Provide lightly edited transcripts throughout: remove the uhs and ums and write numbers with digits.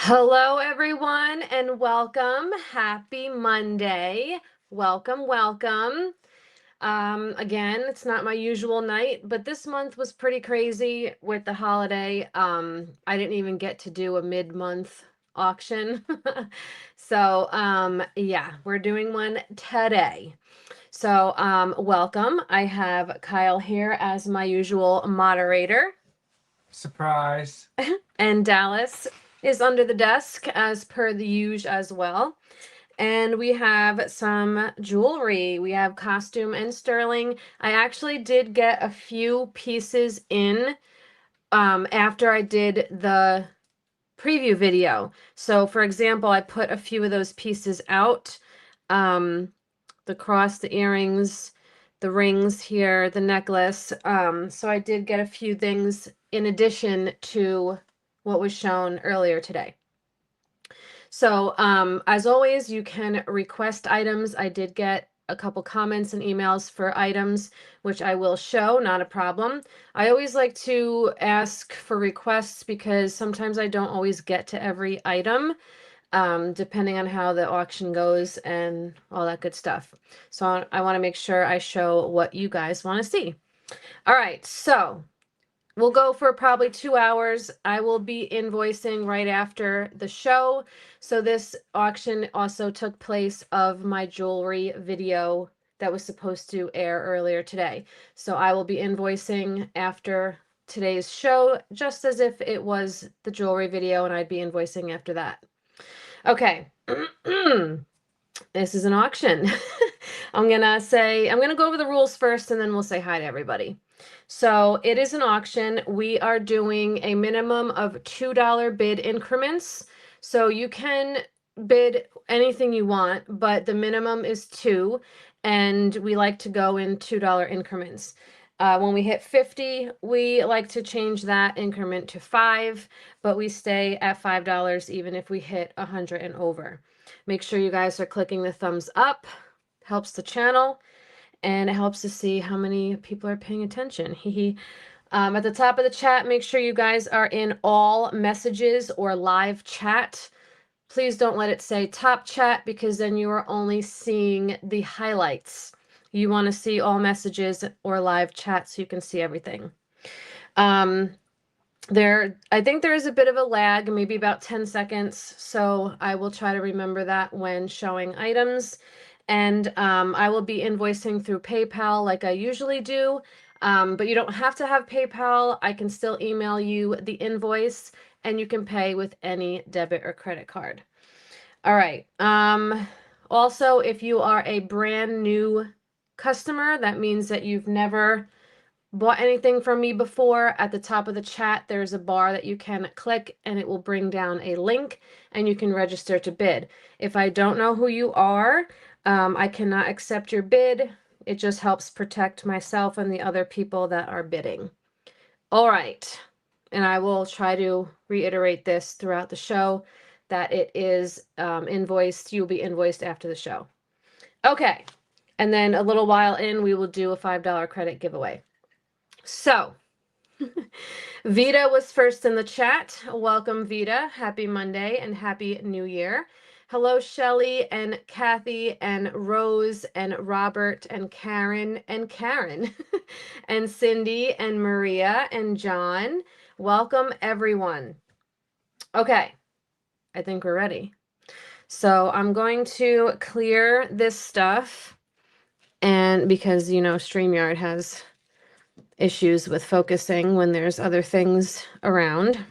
Hello, everyone, and welcome. Happy Monday. Welcome, welcome. Again, it's not my usual night, but this month was pretty crazy with the holiday. I didn't even get to do a mid-month auction. So, yeah, we're doing one today. So, welcome. I have Kyle here as my usual moderator. Surprise. And Dallas is under the desk as per the usual as well. And we have some jewelry. We have costume and sterling. I actually did get a few pieces in after I did the preview video. So for example, I put a few of those pieces out. The cross, the earrings, the rings here, the necklace. So I did get a few things in addition to what was shown earlier today. So as always, you can request items. I did get a couple comments and emails for items, which I will show, not a problem. I always like to ask for requests because sometimes I don't always get to every item, depending on how the auction goes and all that good stuff. So I want to make sure I show what you guys want to see. All right, so we'll go for probably 2 hours. I will be invoicing right after the show. So this auction also took place of my jewelry video that was supposed to air earlier today. So I will be invoicing after today's show, just as if it was the jewelry video, and I'd be invoicing after that. Okay. This is an auction. I'm gonna go over the rules first and then we'll say hi to everybody. So it is an auction. We are doing a minimum of $2 bid increments. So you can bid anything you want, but the minimum is 2, and we like to go in $2 increments. When we hit 50, we like to change that increment to 5, but we stay at $5 even if we hit 100 and over. Make sure you guys are clicking the thumbs up. Helps the channel, and it helps to see how many people are paying attention. At the top of the chat, make sure you guys are in all messages or live chat. Please don't let it say top chat, because then you are only seeing the highlights. You want to see all messages or live chat so you can see everything. I think there is a bit of a lag, maybe about 10 seconds, so I will try to remember that when showing items. And I will be invoicing through PayPal like I usually do, but you don't have to have PayPal. I can still email you the invoice, and you can pay with any debit or credit card. All right. Also, if you are a brand new customer, that means that you've never bought anything from me before. At the top of the chat, there's a bar that you can click and it will bring down a link and you can register to bid. If I don't know who you are, I cannot accept your bid. It just helps protect myself and the other people that are bidding. All right. And I will try to reiterate this throughout the show, that it is invoiced. You'll be invoiced after the show. Okay. And then a little while in, we will do a $5 credit giveaway. So, Vita was first in the chat. Welcome, Vita. Happy Monday and Happy New Year. Hello, Shelly and Kathy and Rose and Robert and Karen and Cindy and Maria and John. Welcome, everyone. Okay, I think we're ready. So I'm going to clear this stuff, and because, StreamYard has issues with focusing when there's other things around.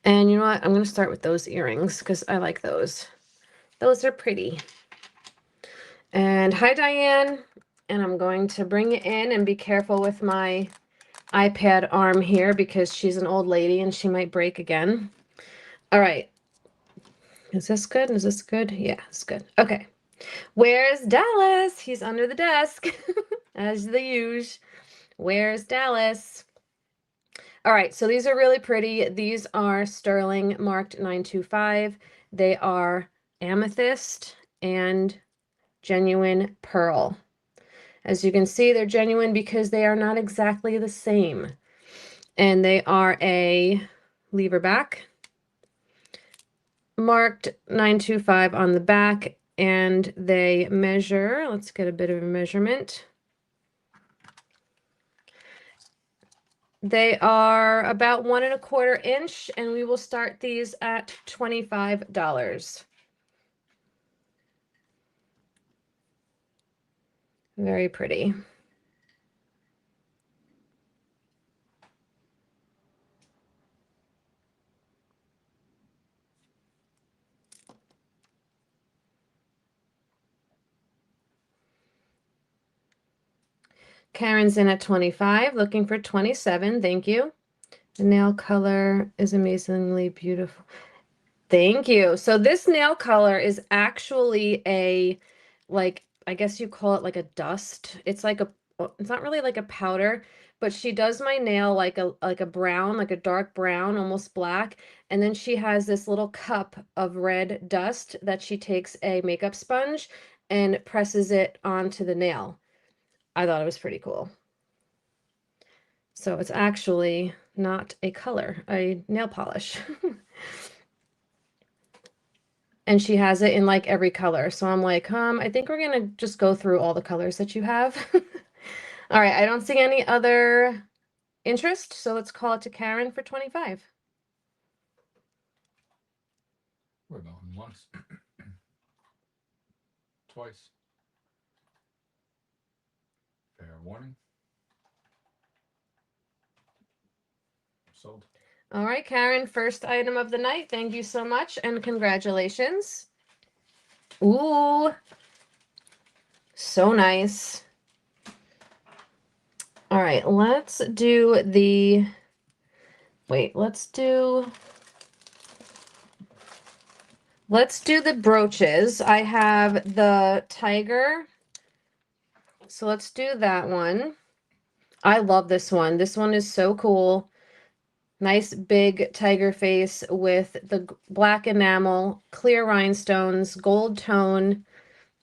And you know what? I'm going to start with those earrings because I like those. Those are pretty. And hi, Diane. And I'm going to bring it in, and be careful with my iPad arm here because she's an old lady and she might break again. All right. Is this good? Is this good? Yeah, it's good. Okay. Where's Dallas? He's under the desk as the usual. Where's Dallas? All right, so these are really pretty. These are sterling marked 925. They are amethyst and genuine pearl. As you can see, they're genuine because they are not exactly the same. And they are a lever back. marked 925 on the back, and they measure, let's get a bit of a measurement. They are about 1¼ inch, and we will start these at $25. Very pretty. Karen's in at 25, looking for 27. Thank you. The nail color is amazingly beautiful. Thank you. So this nail color is actually a, like, I guess you call it like a dust. It's like a, it's not really like a powder, but she does my nail like a brown, like a dark brown, almost black. And then she has this little cup of red dust that she takes a makeup sponge and presses it onto the nail. I thought it was pretty cool. So it's actually not a color, a nail polish. And she has it in like every color. So I'm like, I think we're gonna just go through all the colors that you have. All right, I don't see any other interest, so let's call it to Karen for 25. We're going once. Twice. Fair warning. Sold. All right, Karen, first item of the night. Thank you so much and congratulations. Ooh, so nice. All right, let's do the, wait, let's do the brooches. I have the tiger. So let's do that one. I love this one. This one is so cool. Nice big tiger face with the black enamel, clear rhinestones, gold tone,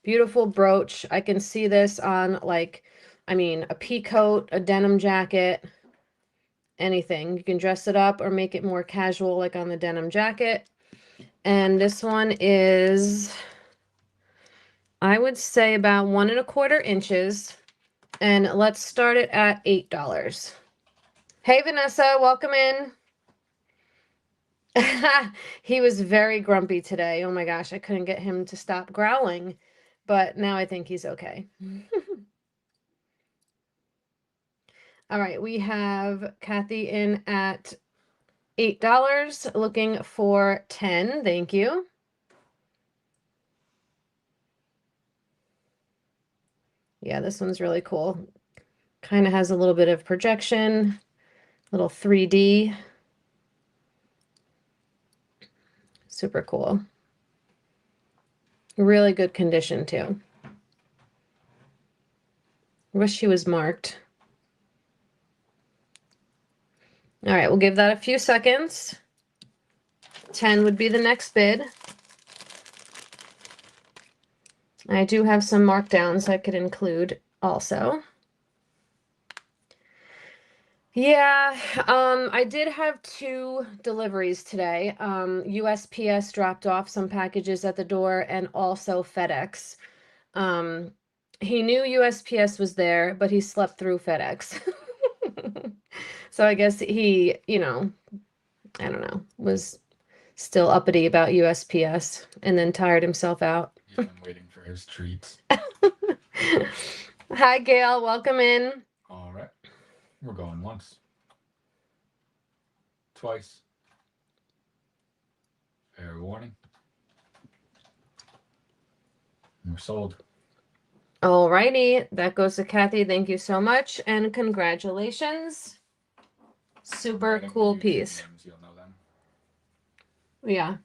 beautiful brooch. I can see this on like, I mean, a pea coat, a denim jacket, anything. You can dress it up or make it more casual like on the denim jacket. And this one is, I would say about 1¼ inches. And let's start it at $8. Hey, Vanessa, welcome in. He was very grumpy today. Oh my gosh, I couldn't get him to stop growling, but now I think he's okay. All right, we have Kathy in at $8, looking for 10. Thank you. Yeah, this one's really cool. Kind of has a little bit of projection, little 3D. Super cool. Really good condition too. Wish she was marked. All right, we'll give that a few seconds. 10 would be the next bid. I do have some markdowns I could include also. Yeah, I did have 2 deliveries today. USPS dropped off some packages at the door and also FedEx. He knew USPS was there, but he slept through FedEx. So I guess he, you know, I don't know, was still uppity about USPS and then tired himself out. He's been waiting for his treats. Hi, Gail. Welcome in. All right. We're going once. Twice. Fair warning. We're sold. All righty. That goes to Kathy. Thank you so much. And congratulations. Super Writing the cool YouTube piece. names, you'll know them. Yeah.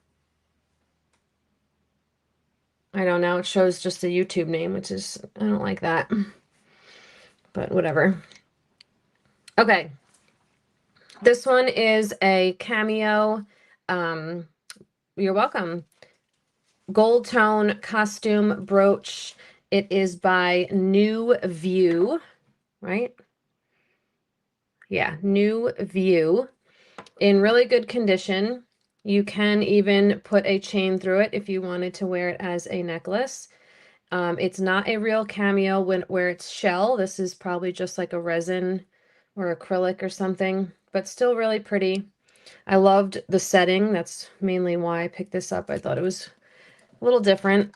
I don't know. It shows just the YouTube name, which is, I don't like that. But whatever. Okay. This one is a cameo. You're welcome. Gold tone costume brooch. It is by New View, right? Yeah, New View. In really good condition. You can even put a chain through it if you wanted to wear it as a necklace. It's not a real cameo where it's shell. This is probably just like a resin or acrylic or something, but still really pretty. I loved the setting. That's mainly why I picked this up. I thought it was a little different.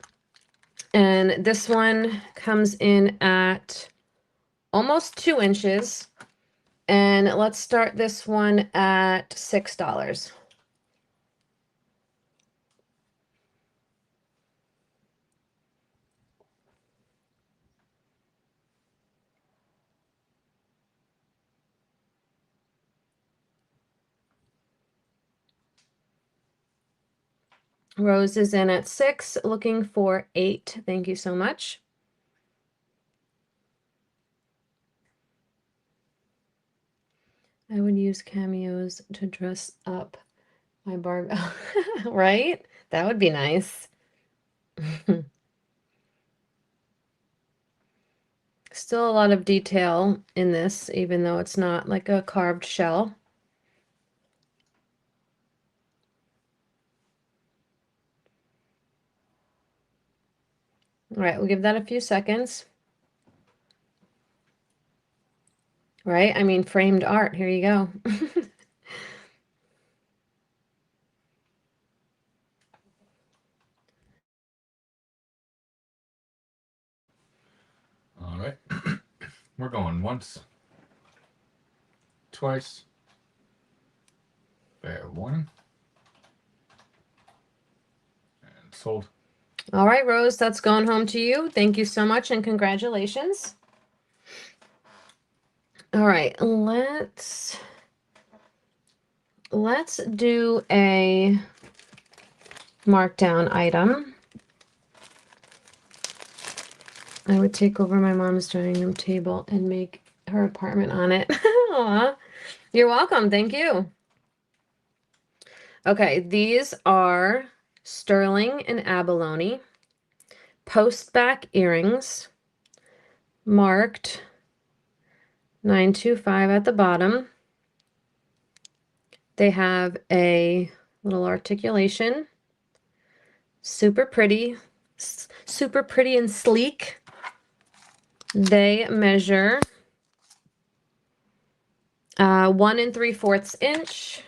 And this one comes in at almost 2 inches. And let's start this one at $6. Rose is in at 6, looking for 8. Thank you so much. I would use cameos to dress up my Barbie. Right? That would be nice. Still a lot of detail in this, even though it's not like a carved shell. All right, we'll give that a few seconds. Right? I mean, framed art. Here you go. All right. We're going once, twice. Fair warning. And sold. All right, Rose, that's going home to you. Thank you so much and congratulations. All right, let's do a markdown item. I would take over my mom's dining room table and make her apartment on it. Aw, you're welcome. Thank you. Okay, these are sterling and abalone post back earrings, marked 925 at the bottom. They have a little articulation. Super pretty and sleek. They measure 1 3/4 inch.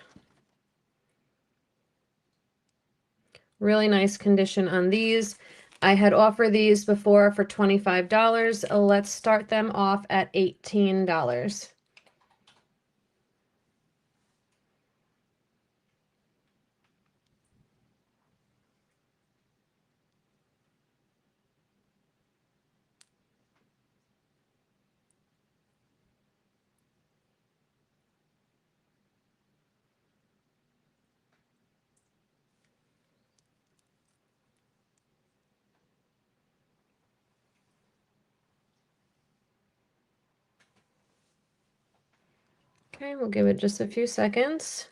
Really nice condition on these. I had offered these before for $25. Let's start them off at $18. Okay, we'll give it just a few seconds.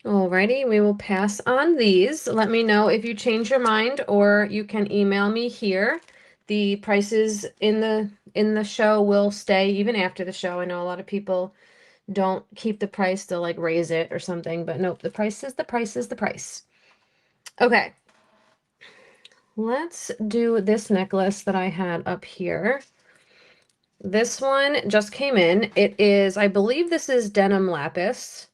Alrighty, we will pass on these. Let me know if you change your mind, or you can email me here. The prices in the show will stay even after the show. I know a lot of people don't keep the price, they'll like raise it or something, but nope, the price is the price is the price. Okay. Let's do this necklace that I had up here. This one just came in. It is, I believe this is denim lapis.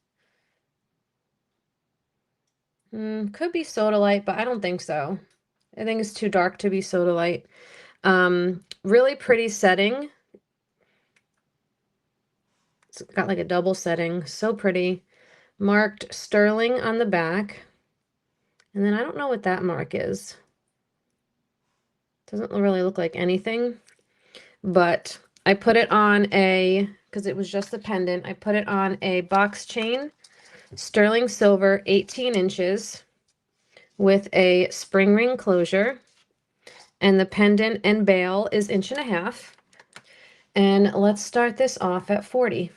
Could be sodalite, but I don't think so. I think it's too dark to be sodalite. Really pretty setting. It's got like a double setting. So pretty. Marked sterling on the back. And then I don't know what that mark is. Doesn't really look like anything. But I put it on a, because it was just a pendant, I put it on a box chain. Sterling silver, 18 inches. With a spring ring closure. And the pendant and bail is 1.5 inches. And let's start this off at 40.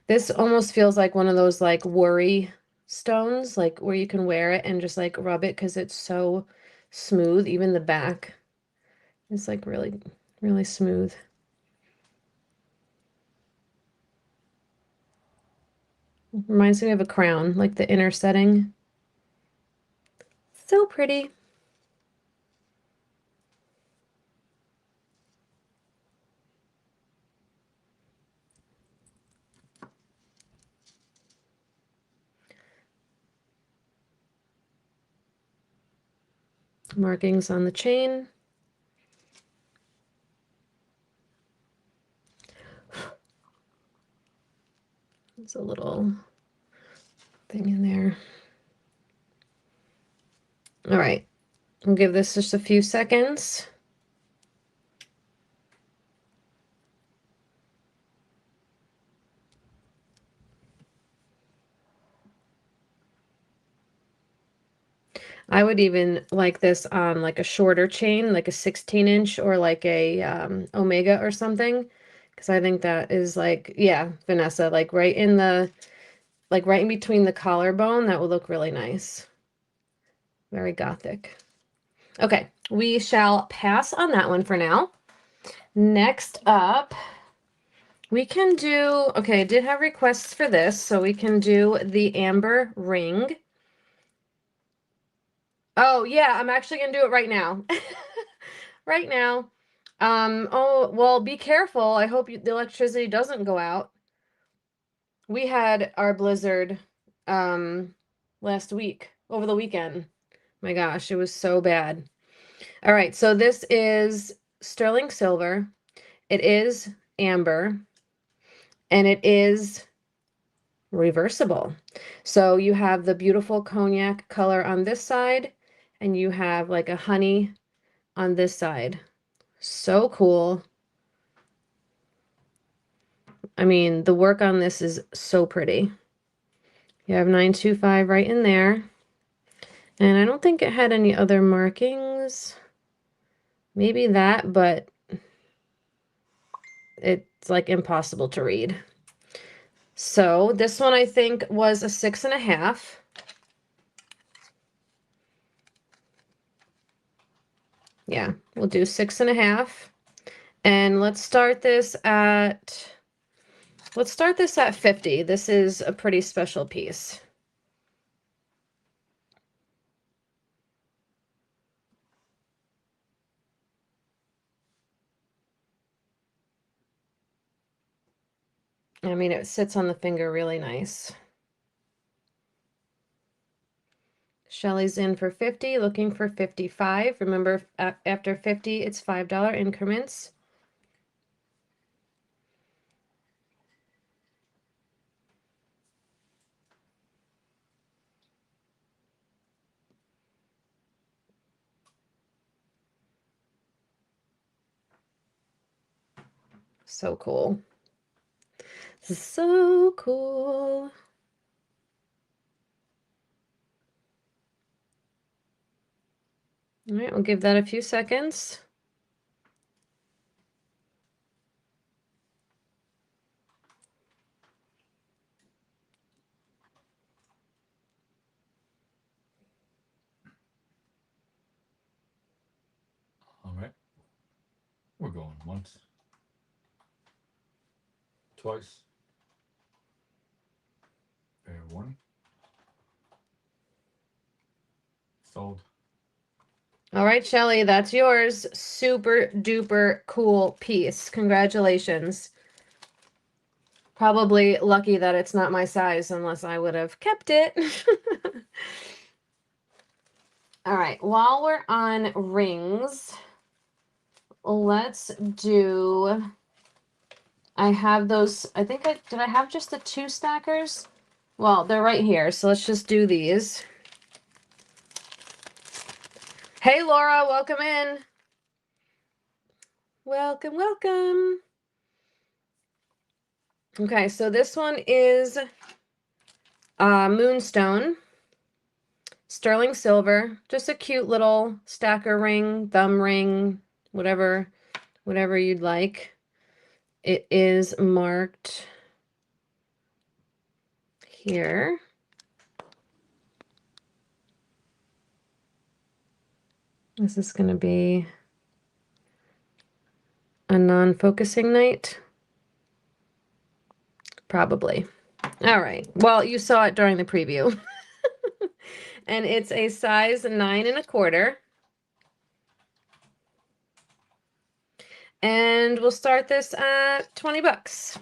This almost feels like one of those like worry stones, like where you can wear it and just like rub it because it's so smooth. Even the back is like really, really smooth. Reminds me of a crown, like the inner setting. So pretty. Markings on the chain. There's a little thing in there. All right, we'll give this just a few seconds. I would even like this on like a shorter chain, like a 16-inch or like a Omega or something. Because I think that is like, yeah, Vanessa, like right in the, like right in between the collarbone, that will look really nice. Very gothic. Okay, we shall pass on that one for now. Next up, we can do, okay, I did have requests for this, so we can do the amber ring. Oh, yeah, I'm actually gonna do it right now. Right now. Oh, well, be careful. I hope the electricity doesn't go out. We had our blizzard last week, over the weekend. My gosh, it was so bad. All right, so this is sterling silver. It is amber, and it is reversible. So you have the beautiful cognac color on this side, and you have like a honey on this side. So cool. I mean, the work on this is so pretty. You have 925 right in there. And I don't think it had any other markings. Maybe that, but it's like impossible to read. So this one I think was a 6.5. Yeah, we'll do 6.5. And let's start this at 50. This is a pretty special piece. I mean, it sits on the finger really nice. Shelly's in for 50, looking for 55. Remember, after 50, it's $5 increments. So cool. This is so cool. All right, we'll give that a few seconds. All right. We're going once, twice. Fair warning. Sold. All right, Shelly, that's yours. Super duper cool piece. Congratulations. Probably lucky that it's not my size, unless I would have kept it. All right, while we're on rings, let's do, I have those, I think did I have just the 2 stackers? Well, they're right here, so let's just do these. Hey, Laura, welcome in. Welcome, welcome. Okay, so this one is Moonstone, sterling silver, just a cute little stacker ring, thumb ring, whatever you'd like. It is marked here. This is going to be a non-focusing night. Probably. All right. Well, you saw it during the preview. And it's a size 9 1/4. And we'll start this at 20 bucks.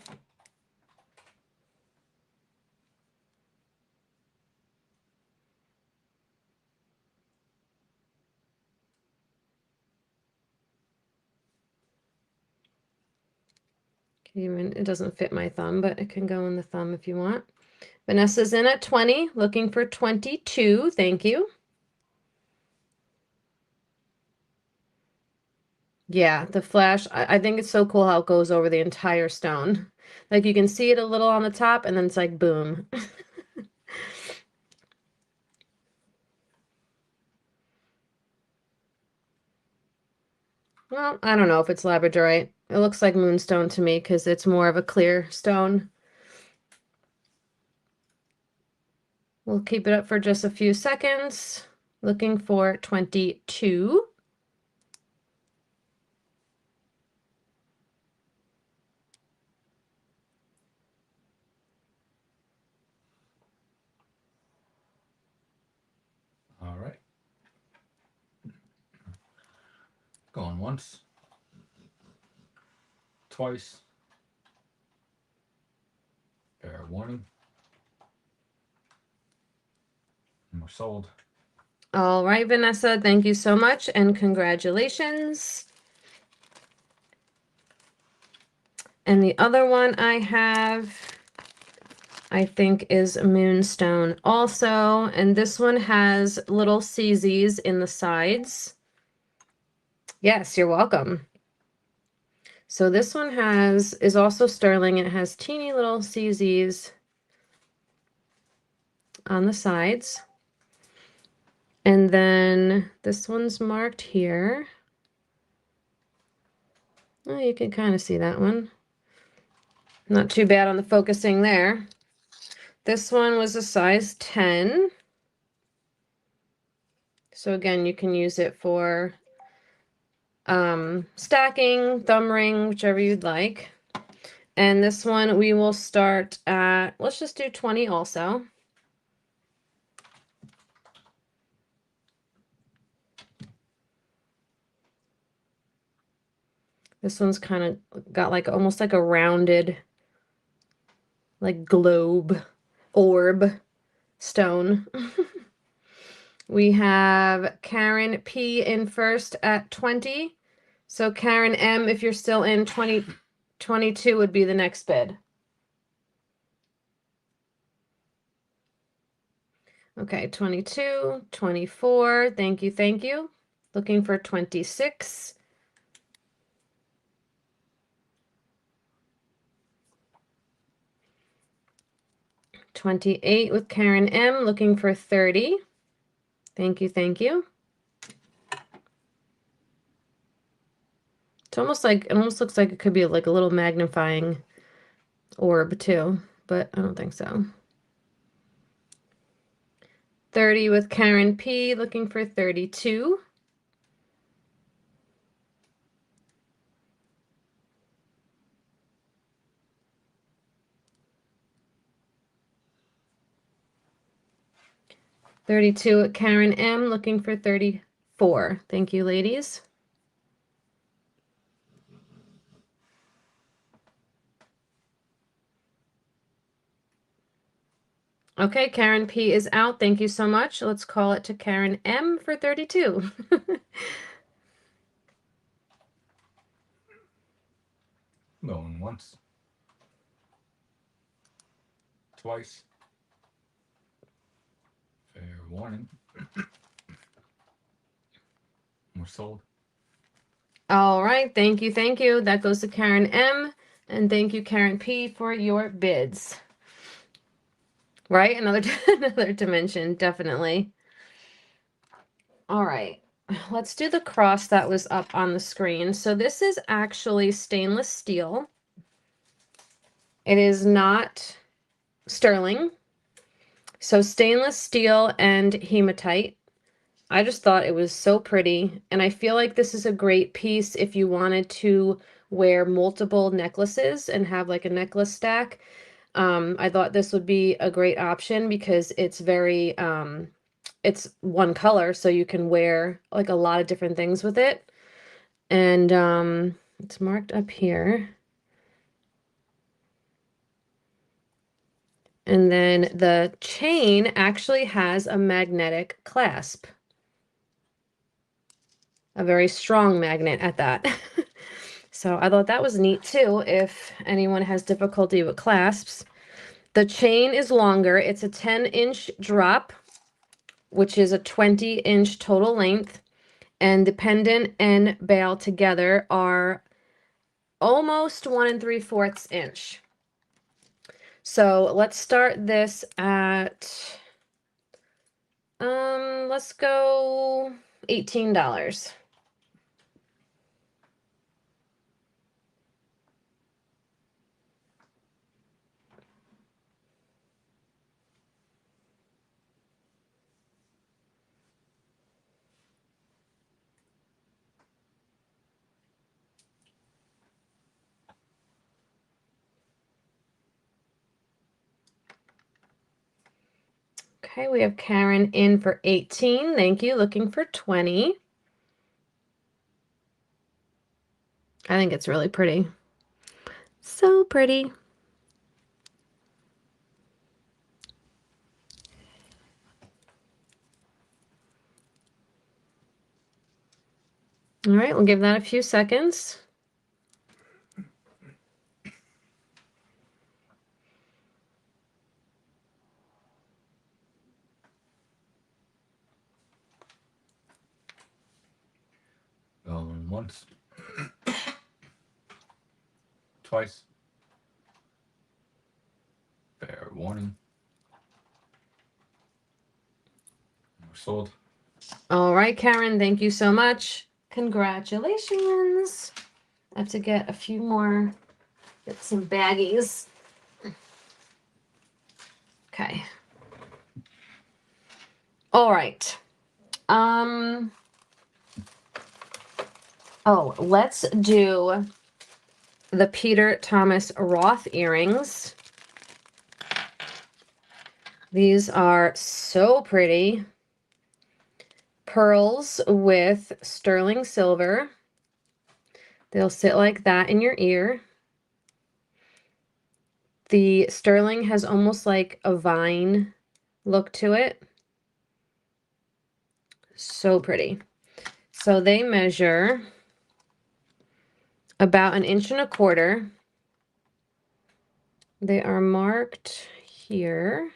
Even it doesn't fit my thumb, but it can go in the thumb if you want. Vanessa's in at 20, looking for 22. Thank you. Yeah, the flash, I think it's so cool how it goes over the entire stone. Like you can see it a little on the top and then it's like boom. Well, I don't know if it's labradorite. It looks like moonstone to me because it's more of a clear stone. We'll keep it up for just a few seconds. Looking for 22. All right. Going once. Twice. Fair warning. And we're sold. All right, Vanessa, thank you so much and congratulations. And the other one I have, I think, is Moonstone also. And this one has little CZs in the sides. Yes, you're welcome. So this one is also sterling. It has teeny little CZs on the sides. And then this one's marked here. Oh, you can kind of see that one. Not too bad on the focusing there. This one was a size 10. So again, you can use it for stacking, thumb ring, whichever you'd like. And this one we will start at, let's just do 20 also. This one's kind of got like almost like a rounded, like globe, orb stone. We have Karen P in first at 20. So Karen M, if you're still in 22 would be the next bid. Okay, 22, 24. Thank you, thank you. Looking for 26. 28 with Karen M, looking for 30. Thank you, thank you. It's almost like, it almost looks like it could be like a little magnifying orb too, but I don't think so. 30 with Karen P, looking for 32. $32 at Karen M, looking for 34. Thank you, ladies. Okay, Karen P is out. Thank you so much. Let's call it to Karen M for 32. Going once. Twice. Fair warning. We're sold. All right, thank you, thank you. That goes to Karen M, and thank you, Karen P, for your bids. Right, another another dimension, definitely. All right, let's do the cross that was up on the screen. So this is actually stainless steel. It is not sterling. So stainless steel and hematite. I just thought it was so pretty, and I feel like this is a great piece if you wanted to wear multiple necklaces and have like a necklace stack. I thought this would be a great option because it's very, it's one color, so you can wear like a lot of different things with it. And it's marked up here. And then the chain actually has a magnetic clasp. A very strong magnet at that. So I thought that was neat too, if anyone has difficulty with clasps. The chain is longer. It's a 10-inch drop, which is a 20-inch total length. And the pendant and bail together are almost 1 3/4 inch. So let's start this at, let's go $18. Okay, we have Karen in for 18. Thank you. Looking for 20. I think it's really pretty. So pretty. All right, we'll give that a few seconds. Going once. Twice. Fair warning. We're sold. All right, Karen, thank you so much. Congratulations. I have to get a few more, get some baggies. Okay. All right. Oh, let's do the Peter Thomas Roth earrings. These are so pretty. Pearls with sterling silver. They'll sit like that in your ear. The sterling has almost like a vine look to it. So pretty. So they measure about 1.25 inches. They are marked here.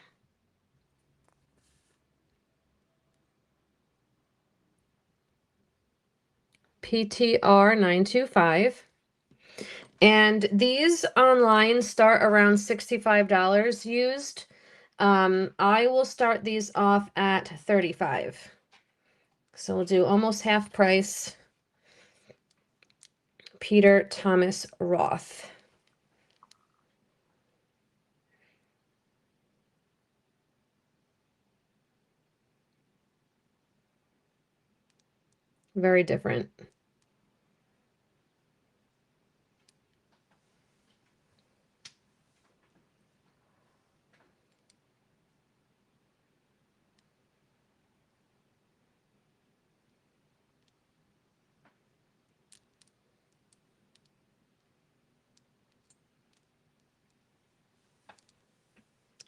PTR 925. And these online start around $65 used. I will start these off at $35. So we'll do almost half price. Peter Thomas Roth. Very different.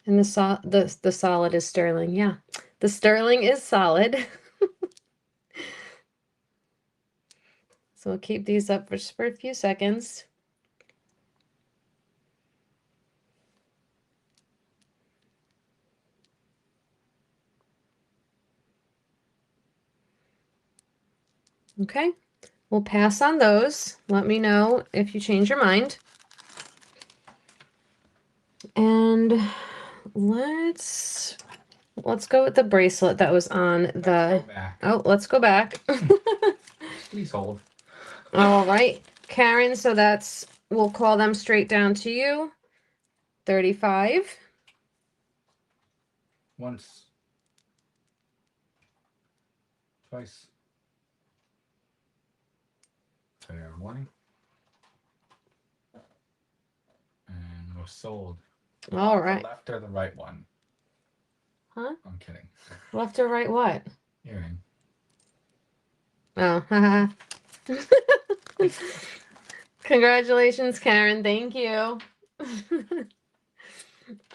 And the solid is sterling. Yeah, the sterling is solid. So we'll keep these up for just for a few seconds. Okay, we'll pass on those. Let me know if you change your mind. And let's go with the bracelet that was on the. Oh, let's go back. Please hold. All right, Karen. So that's, we'll call them straight down to you. 35. once, twice. Fair warning. And we're sold. All right. The left or the right one? Huh? I'm kidding. Left or right what? Earring. Oh, haha. Congratulations, Karen. Thank you.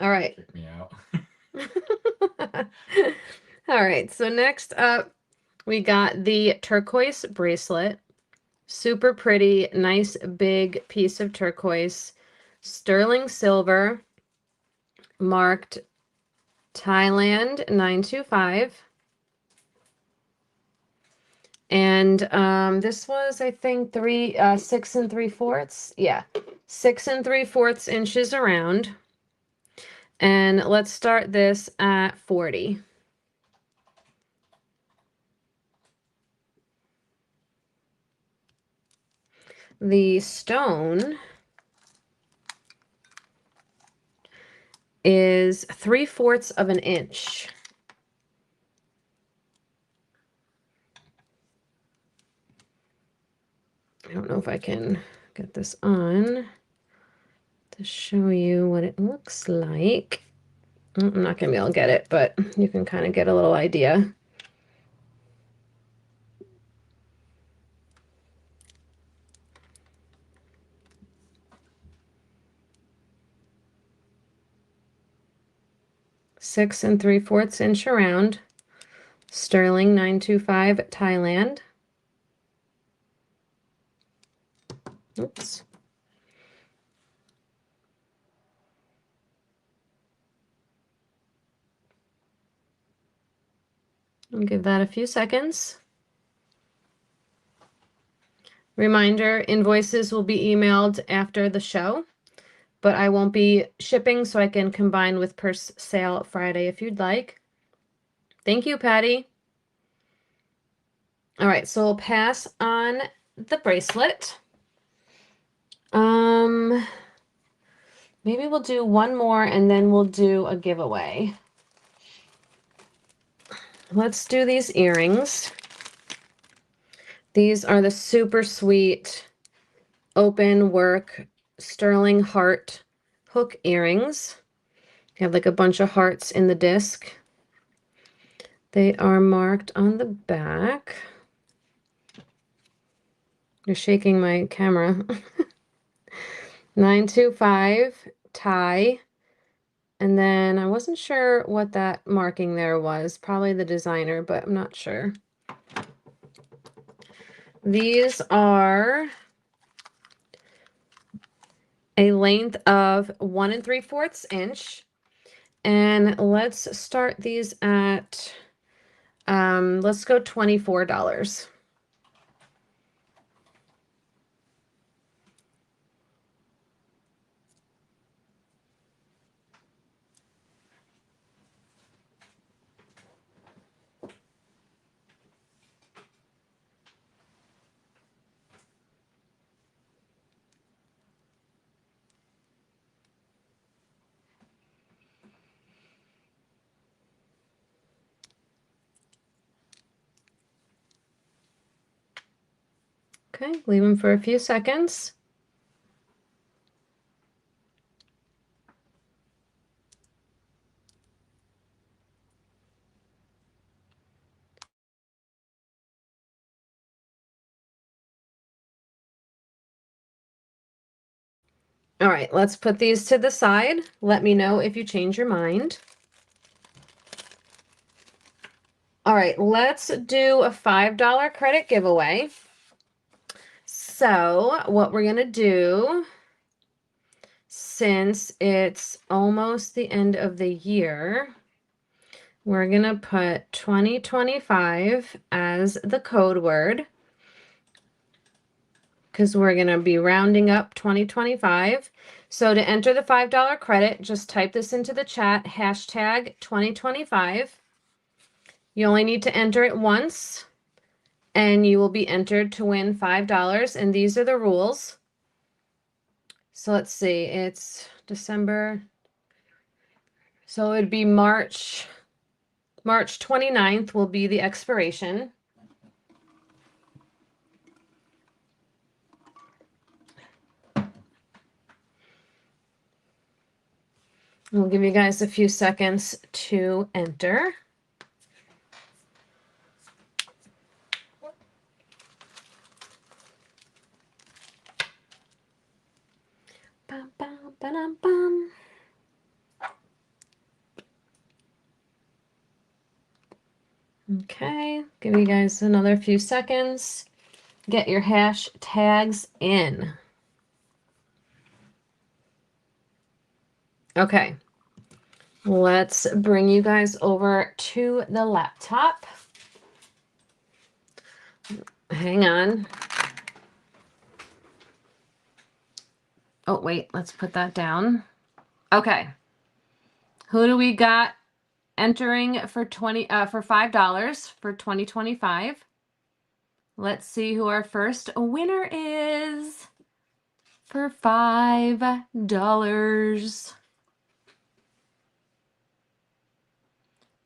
All right. Kick me out. All right. So next up, we got the turquoise bracelet. Super pretty, nice big piece of turquoise. Sterling silver, marked Thailand 925. And this was, I think, 6 3/4. Yeah, 6 3/4 inches around. And let's start this at 40. The stone is 3/4 of an inch. I don't know if I can get this on to show you what it looks like. I'm not going to be able to get it, but you can kind of get a little idea. Six 3/4 inch around. Sterling 925 Thailand. Oops. I'll give that a few seconds. Reminder, invoices will be emailed after the show, but I won't be shipping, so I can combine with purse sale Friday if you'd like. Thank you, Patty. All right, so we'll pass on the bracelet. Maybe we'll do one more and then we'll do a giveaway. Let's do these earrings. These are the super sweet open work sterling heart hook earrings. You have like a bunch of hearts in the disc. They are marked on the back. You're shaking my camera. 925 Thai. And then I wasn't sure what that marking there was. Probably the designer, but I'm not sure. These are a length of 1 3/4 inch. And let's start these at, let's go $24. Okay, leave them for a few seconds. All right, let's put these to the side. Let me know if you change your mind. All right, let's do a $5 credit giveaway. So what we're going to do, since it's almost the end of the year, we're going to put 2025 as the code word because we're going to be rounding up 2025. So to enter the $5 credit, just type this into the chat, hashtag 2025. You only need to enter it once and you will be entered to win $5. And these are the rules. So let's see, it's December. So it would be March March 29th will be the expiration. We'll give you guys a few seconds to enter. Bum, bum, ba-dum, bum. Okay, give you guys another few seconds. Get your hashtags in. Okay, let's bring you guys over to the laptop. Hang on. Oh, wait, let's put that down. Okay. Who do we got entering for $5 for 2025? Let's see who our first winner is for $5.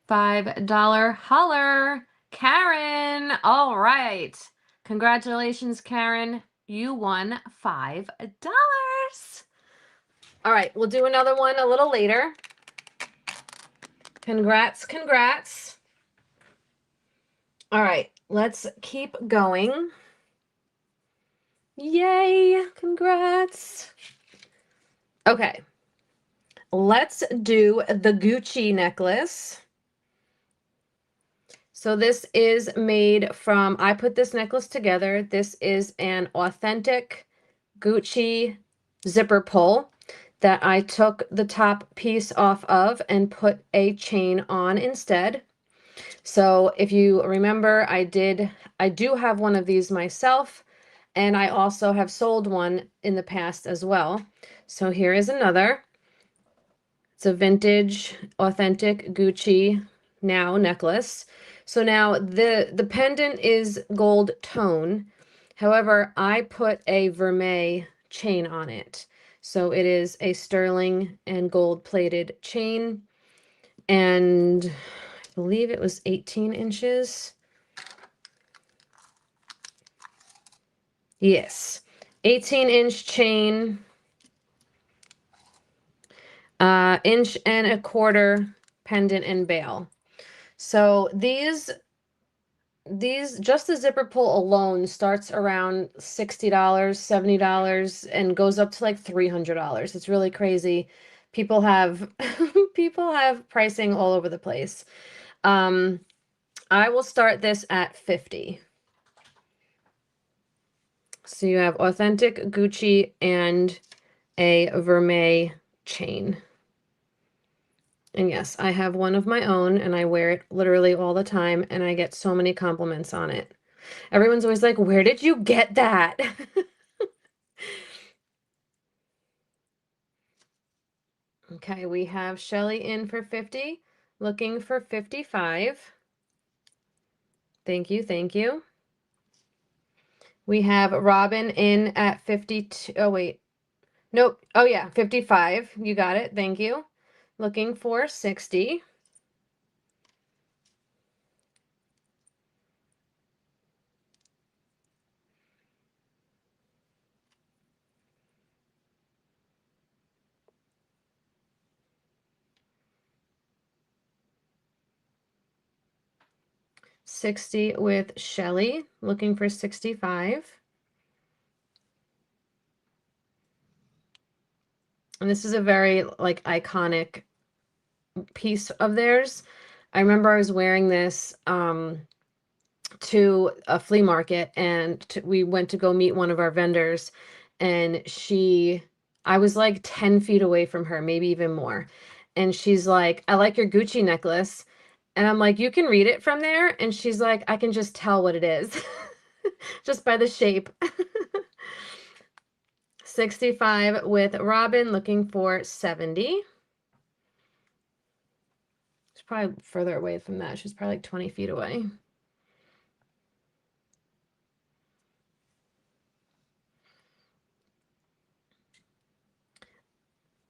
$5 holler. Karen. All right. Congratulations, Karen. You won $5. All right, we'll do another one a little later. Congrats, congrats. All right, let's keep going. Yay, congrats. Okay, let's do the Gucci necklace. So this is made from, I put this necklace together. This is an authentic Gucci zipper pull that I took the top piece off of and put a chain on instead. So if you remember, I do have one of these myself, and I also have sold one in the past as well. So here is another. It's a vintage, authentic Gucci now necklace. So now the pendant is gold tone. However, I put a vermeil chain on it. So it is a sterling and gold plated chain. And I believe it was 18 inches. Yes, 18-inch chain, inch and a quarter pendant and bail. So these just the zipper pull alone starts around $60, $70 and goes up to like $300. It's really crazy. People have people have pricing all over the place. I will start this at 50. So you have authentic Gucci and a vermeil chain. And yes, I have one of my own and I wear it literally all the time and I get so many compliments on it. Everyone's always like, "Where did you get that?" Okay, we have Shelly in for 50, looking for 55. Thank you, thank you. We have Robin in at 52. Oh, wait. Nope. Oh, yeah, 55. You got it. Thank you. Looking for 60. $60 with Shelly, looking for 65. And this is a very like iconic piece of theirs. I remember I was wearing this to a flea market and we went to go meet one of our vendors and I was like 10 feet away from her, maybe even more. And she's like, "I like your Gucci necklace." And I'm like, "You can read it from there?" And she's like, "I can just tell what it is just by the shape." 65 with Robin, looking for 70. She's probably further away from that. She's probably like 20 feet away.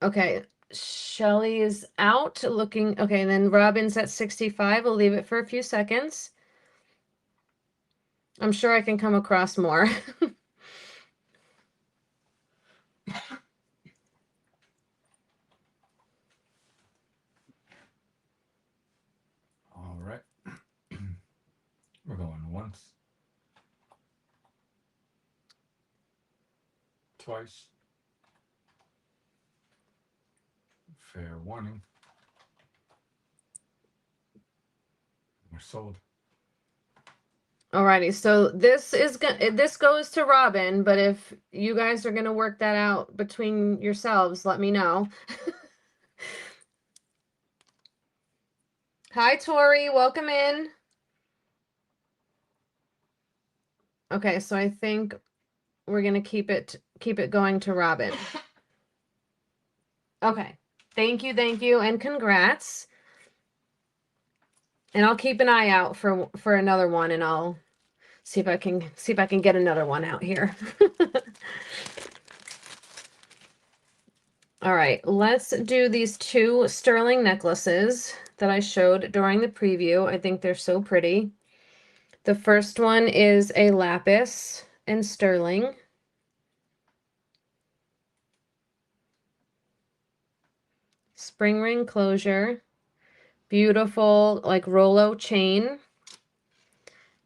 Okay, Shelly is out looking. Okay, and then Robin's at 65. We'll leave it for a few seconds. I'm sure I can come across more. All right. We're going once. Twice. Fair warning. We're sold. Alrighty, so this goes to Robin, but if you guys are gonna work that out between yourselves, let me know. Hi, Tori, welcome in. Okay, so I think we're gonna keep it going to Robin. Okay, thank you, and congrats. And I'll keep an eye out for another one, and I'll see if I can get another one out here. All right, let's do these two sterling necklaces that I showed during the preview. I think they're so pretty. The first one is a lapis and sterling. Spring ring closure. Beautiful, like Rolo chain.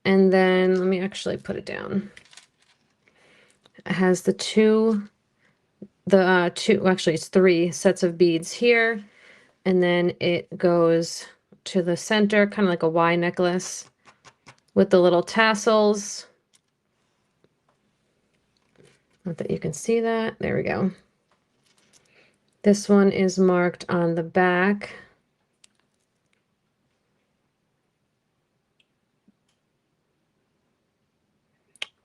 And then let me actually put it down. It has the two, actually it's 3 sets of beads here. And then it goes to the center, kind of like a Y necklace with the little tassels. Not that you can see that. There we go. This one is marked on the back.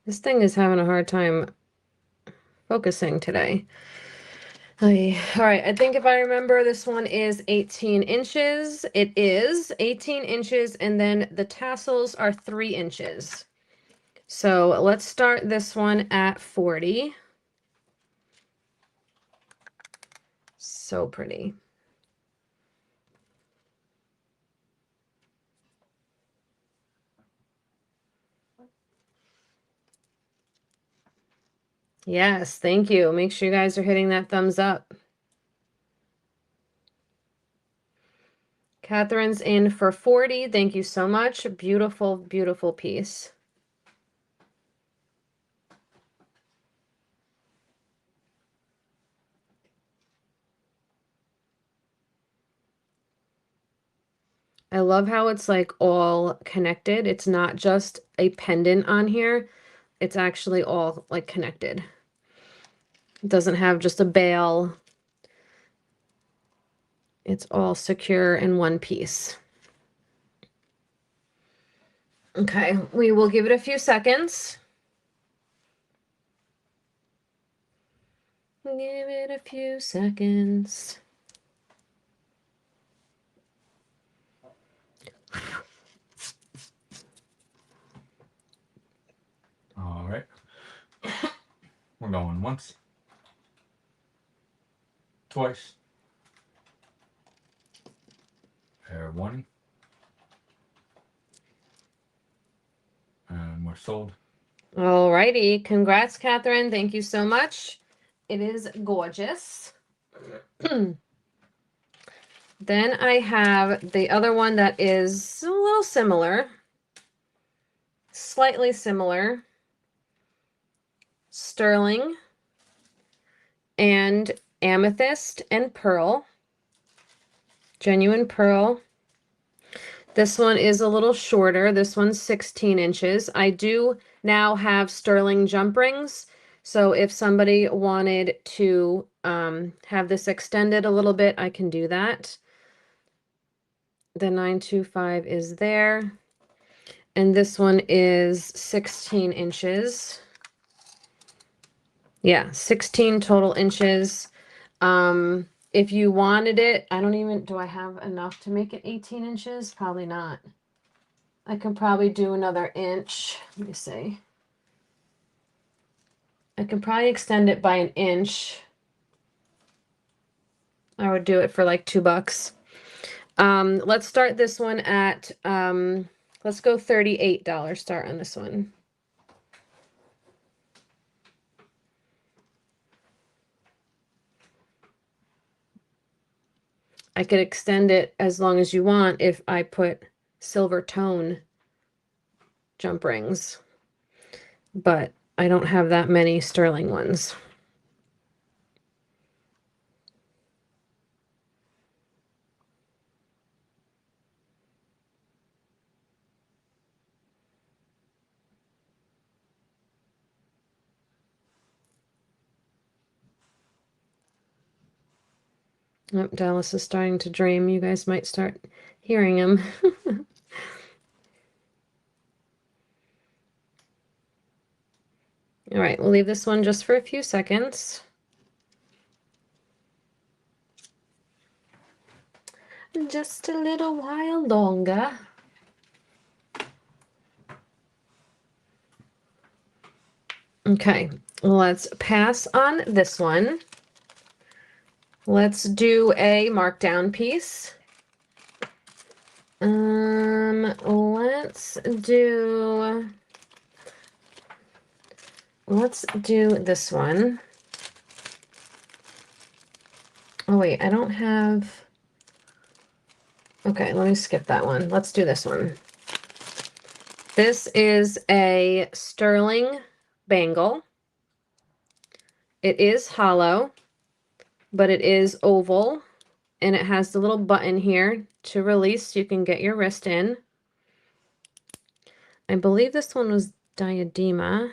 This thing is having a hard time focusing today. All right, I think if I remember, this one is 18 inches. It is 18 inches, and then the tassels are 3 inches. So let's start this one at 40. So pretty. Yes, thank you. Make sure you guys are hitting that thumbs up. Catherine's in for 40. Thank you so much. Beautiful, beautiful piece. I love how it's like all connected. It's not just a pendant on here. It's actually all like connected. It doesn't have just a bail. It's all secure in one piece. Okay, we will give it a few seconds. Give it a few seconds. All right. We're going once. Twice. Fair warning. And we're sold. Alrighty, congrats, Catherine. Thank you so much. It is gorgeous. Then I have the other one that is a little similar, slightly similar. Sterling and amethyst and pearl, genuine pearl. This one is a little shorter. This one's 16 inches. I do now have sterling jump rings. So if somebody wanted to have this extended a little bit, I can do that. The 925 is there. And this one is 16 inches. Yeah, 16 total inches. If you wanted it, do I have enough to make it 18 inches? Probably not. I can probably do another inch. Let me see. I can probably extend it by an inch. I would do it for like $2. Let's start this one at, let's go $38 start on this one. I could extend it as long as you want if I put silver tone jump rings, but I don't have that many sterling ones. Oh, Dallas is starting to dream. You guys might start hearing him. All right, we'll leave this one just for a few seconds. Just a little while longer. Okay, let's pass on this one. Let's do a markdown piece. Let's do this one. Oh wait, I don't have. Okay, let me skip that one. Let's do this one. This is a sterling bangle. It is hollow, but it is oval, and it has the little button here to release so you can get your wrist in. I believe this one was diadema.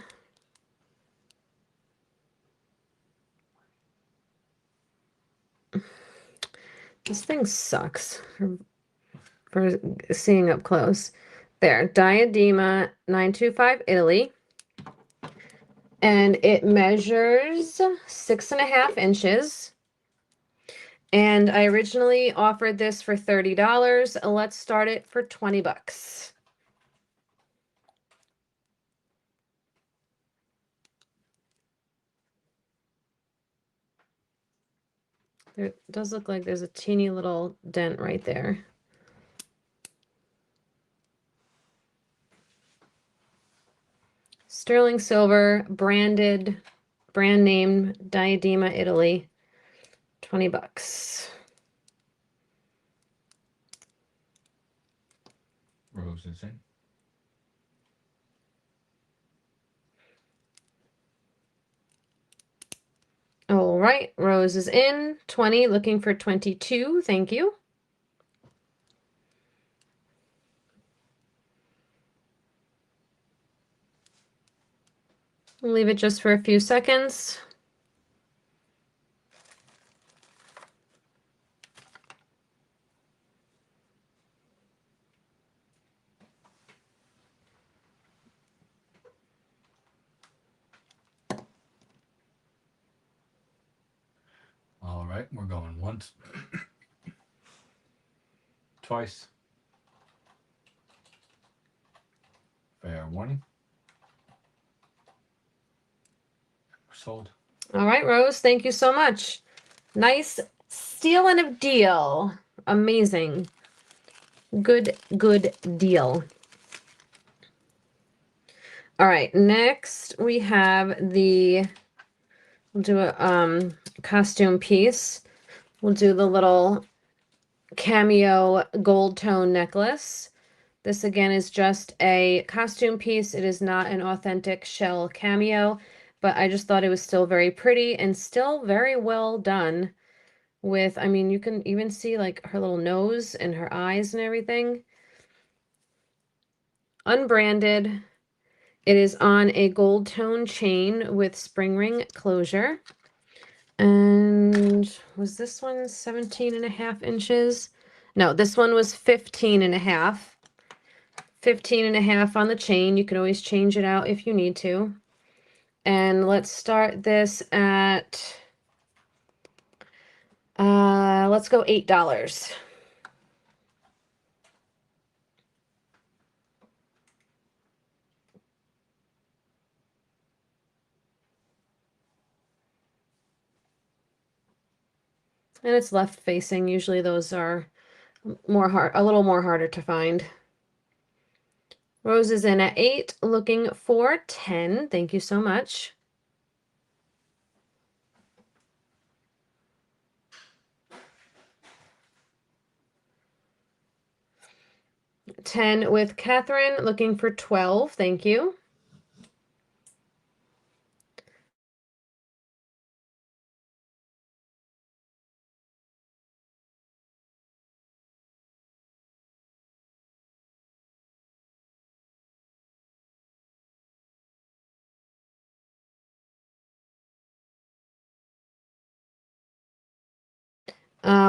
This thing sucks for seeing up close. There, diadema 925 Italy. And it measures 6.5 inches. And I originally offered this for $30. Let's start it for $20. There does look like there's a teeny little dent right there. Sterling silver, branded, brand name, Diadema, Italy, $20. Rose is in. All right, Rose is in. 20, looking for 22. Thank you. We'll leave it just for a few seconds. All right, we're going once, twice. Fair warning. We're sold. All right, Rose, thank you so much. Nice stealing of deal. Amazing. Good deal. All right, next we have we'll do a costume piece. We'll do the little cameo gold tone necklace. This again is just a costume piece. It is not an authentic shell cameo, but I just thought it was still very pretty and still very well done with, I mean, you can even see like her little nose and her eyes and everything. Unbranded. It is on a gold tone chain with spring ring closure. And was this one 17.5 inches? No, this one was 15.5. 15.5 on the chain. You can always change it out if you need to. And let's start this at, let's go $8. And it's left facing. Usually those are a little more harder to find. Rose is in at 8, looking for 10. Thank you so much. Ten with Catherine, looking for 12. Thank you.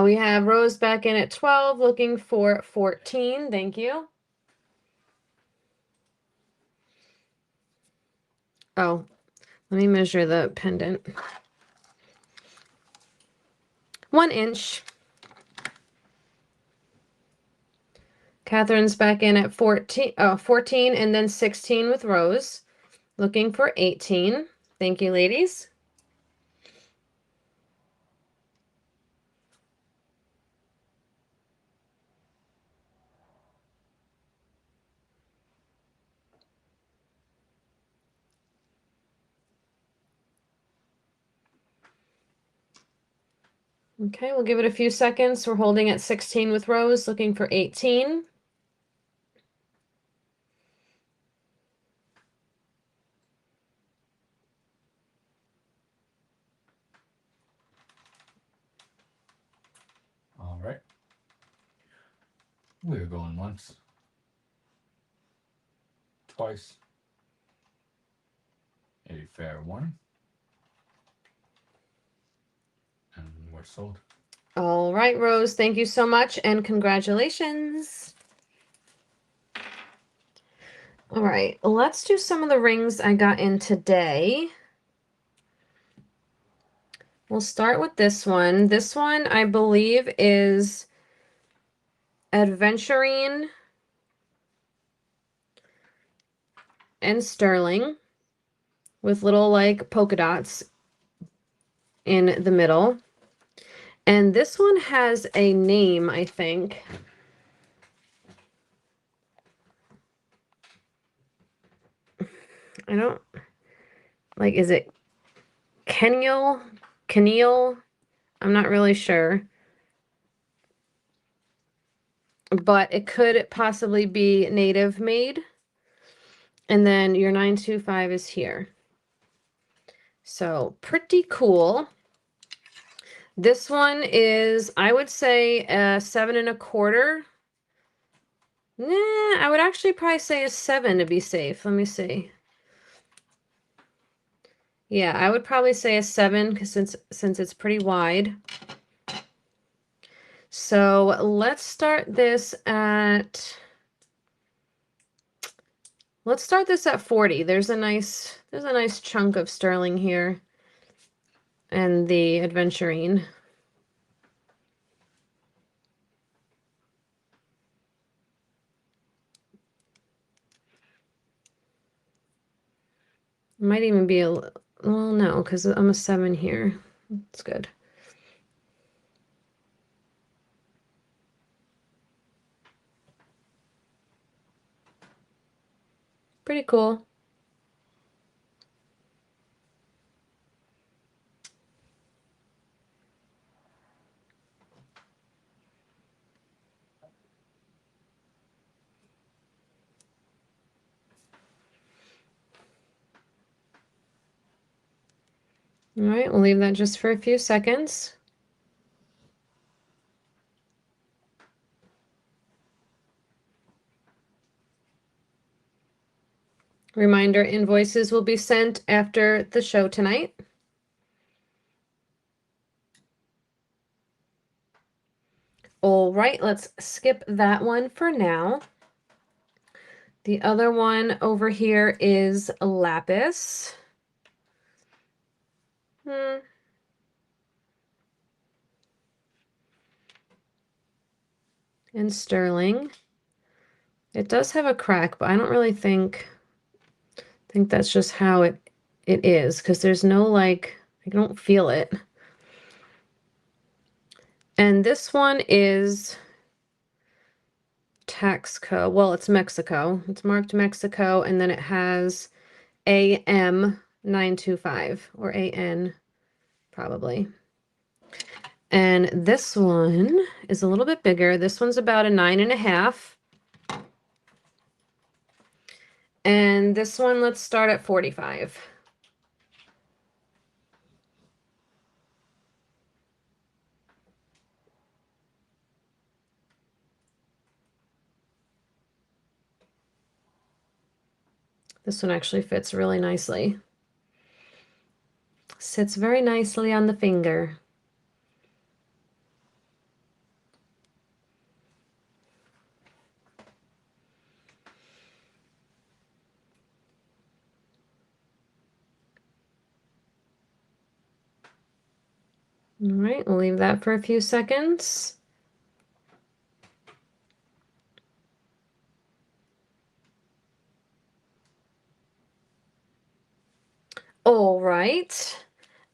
We have Rose back in at 12, looking for 14. Thank you. Oh, let me measure the pendant. 1 inch. Catherine's back in at 14, 14 and then 16 with Rose, looking for 18. Thank you, ladies. Okay, we'll give it a few seconds. We're holding at 16 with Rose, looking for 18. All right. We're going once. Twice. A fair one. And we're sold. All right, Rose, thank you so much and congratulations. All right, let's do some of the rings I got in today. We'll start with this one. This one, I believe, is Adventurine and Sterling with little like polka dots in the middle. And this one has a name, I think. I don't like, is it Kenil? Kenil? I'm not really sure. But it could possibly be native made. And then your 925 is here. So pretty cool. This one is, I would say, a 7 1/4. Nah, I would actually probably say a 7 to be safe. Let me see. Yeah, I would probably say a 7 because since it's pretty wide. So let's start this at 40. There's a nice chunk of sterling here and the adventurine. Might even be well, no, because I'm a 7 here. It's good. Pretty cool. All right, we'll leave that just for a few seconds. Reminder, invoices will be sent after the show tonight. All right, let's skip that one for now. The other one over here is lapis. And sterling. It does have a crack, but I don't really think that's just how it is, because there's no like, I don't feel it. And this one is Taxco. Well, it's Mexico. It's marked Mexico, and then it has AM 925 or AN probably. And this one is a little bit bigger. This one's about a 9.5. And this one, let's start at 45. This one actually fits really nicely. Sits very nicely on the finger. All right, we'll leave that for a few seconds. All right.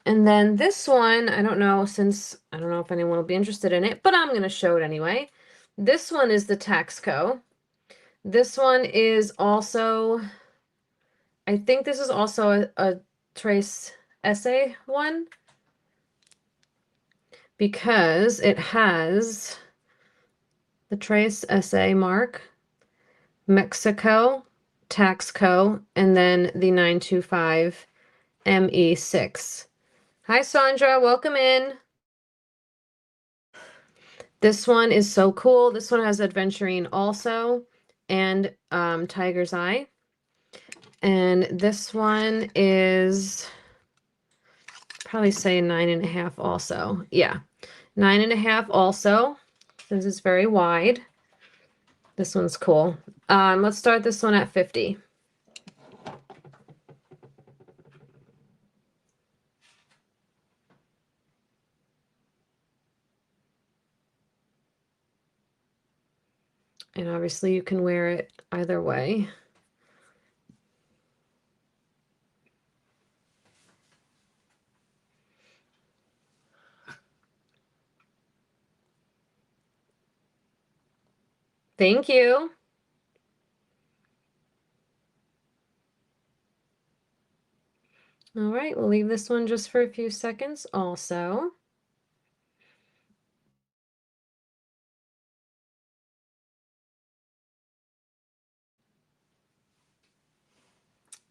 And then this one, I don't know, since I don't know if anyone will be interested in it, but I'm going to show it anyway. This one is the Taxco. This one is also, I think this is also a Trace Essay one because it has the Trace Essay mark, Mexico, Taxco, and then the 925 ME6. Hi, Sandra. Welcome in. This one is so cool. This one has Adventurine also and Tiger's Eye. And this one is probably say 9.5 also. Yeah, 9.5 also. This is very wide. This one's cool. Let's start this one at 50. And obviously you can wear it either way. Thank you. All right, we'll leave this one just for a few seconds also.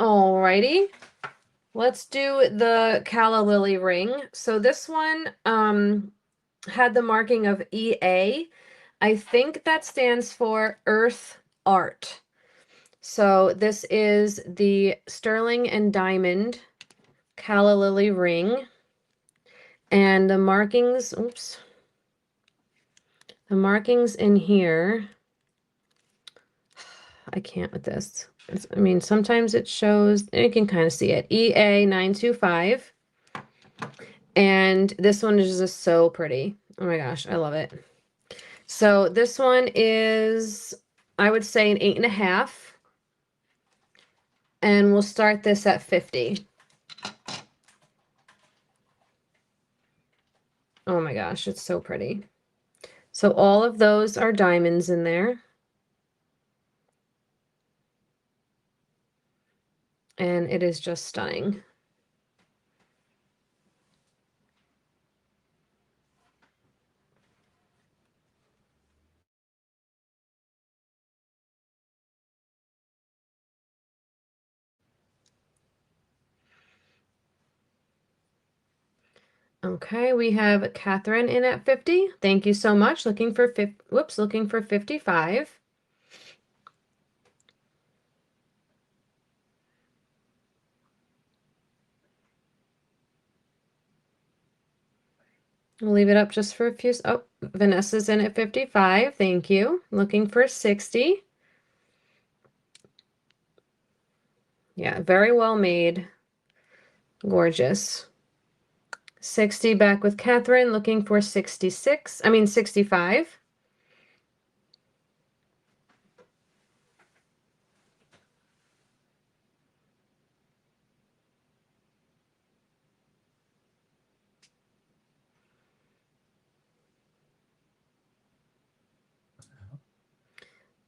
All righty. Let's do the Calla Lily ring. So this one had the marking of EA. I think that stands for Earth Art. So this is the sterling and diamond Calla Lily ring. And the markings, oops. The markings in here, I can't with this. I mean, sometimes it shows, you can kind of see it, EA 925. And this one is just so pretty. Oh my gosh, I love it. So this one is, I would say, an 8.5. And we'll start this at 50. Oh my gosh, it's so pretty. So all of those are diamonds in there. And it is just stunning. Okay, we have Catherine in at 50. Thank you so much. Looking for 55. We'll leave it up just for a few. Oh, Vanessa's in at 55. Thank you. Looking for 60. Yeah, very well made. Gorgeous. 60 back with Catherine, looking for 66. I mean 65.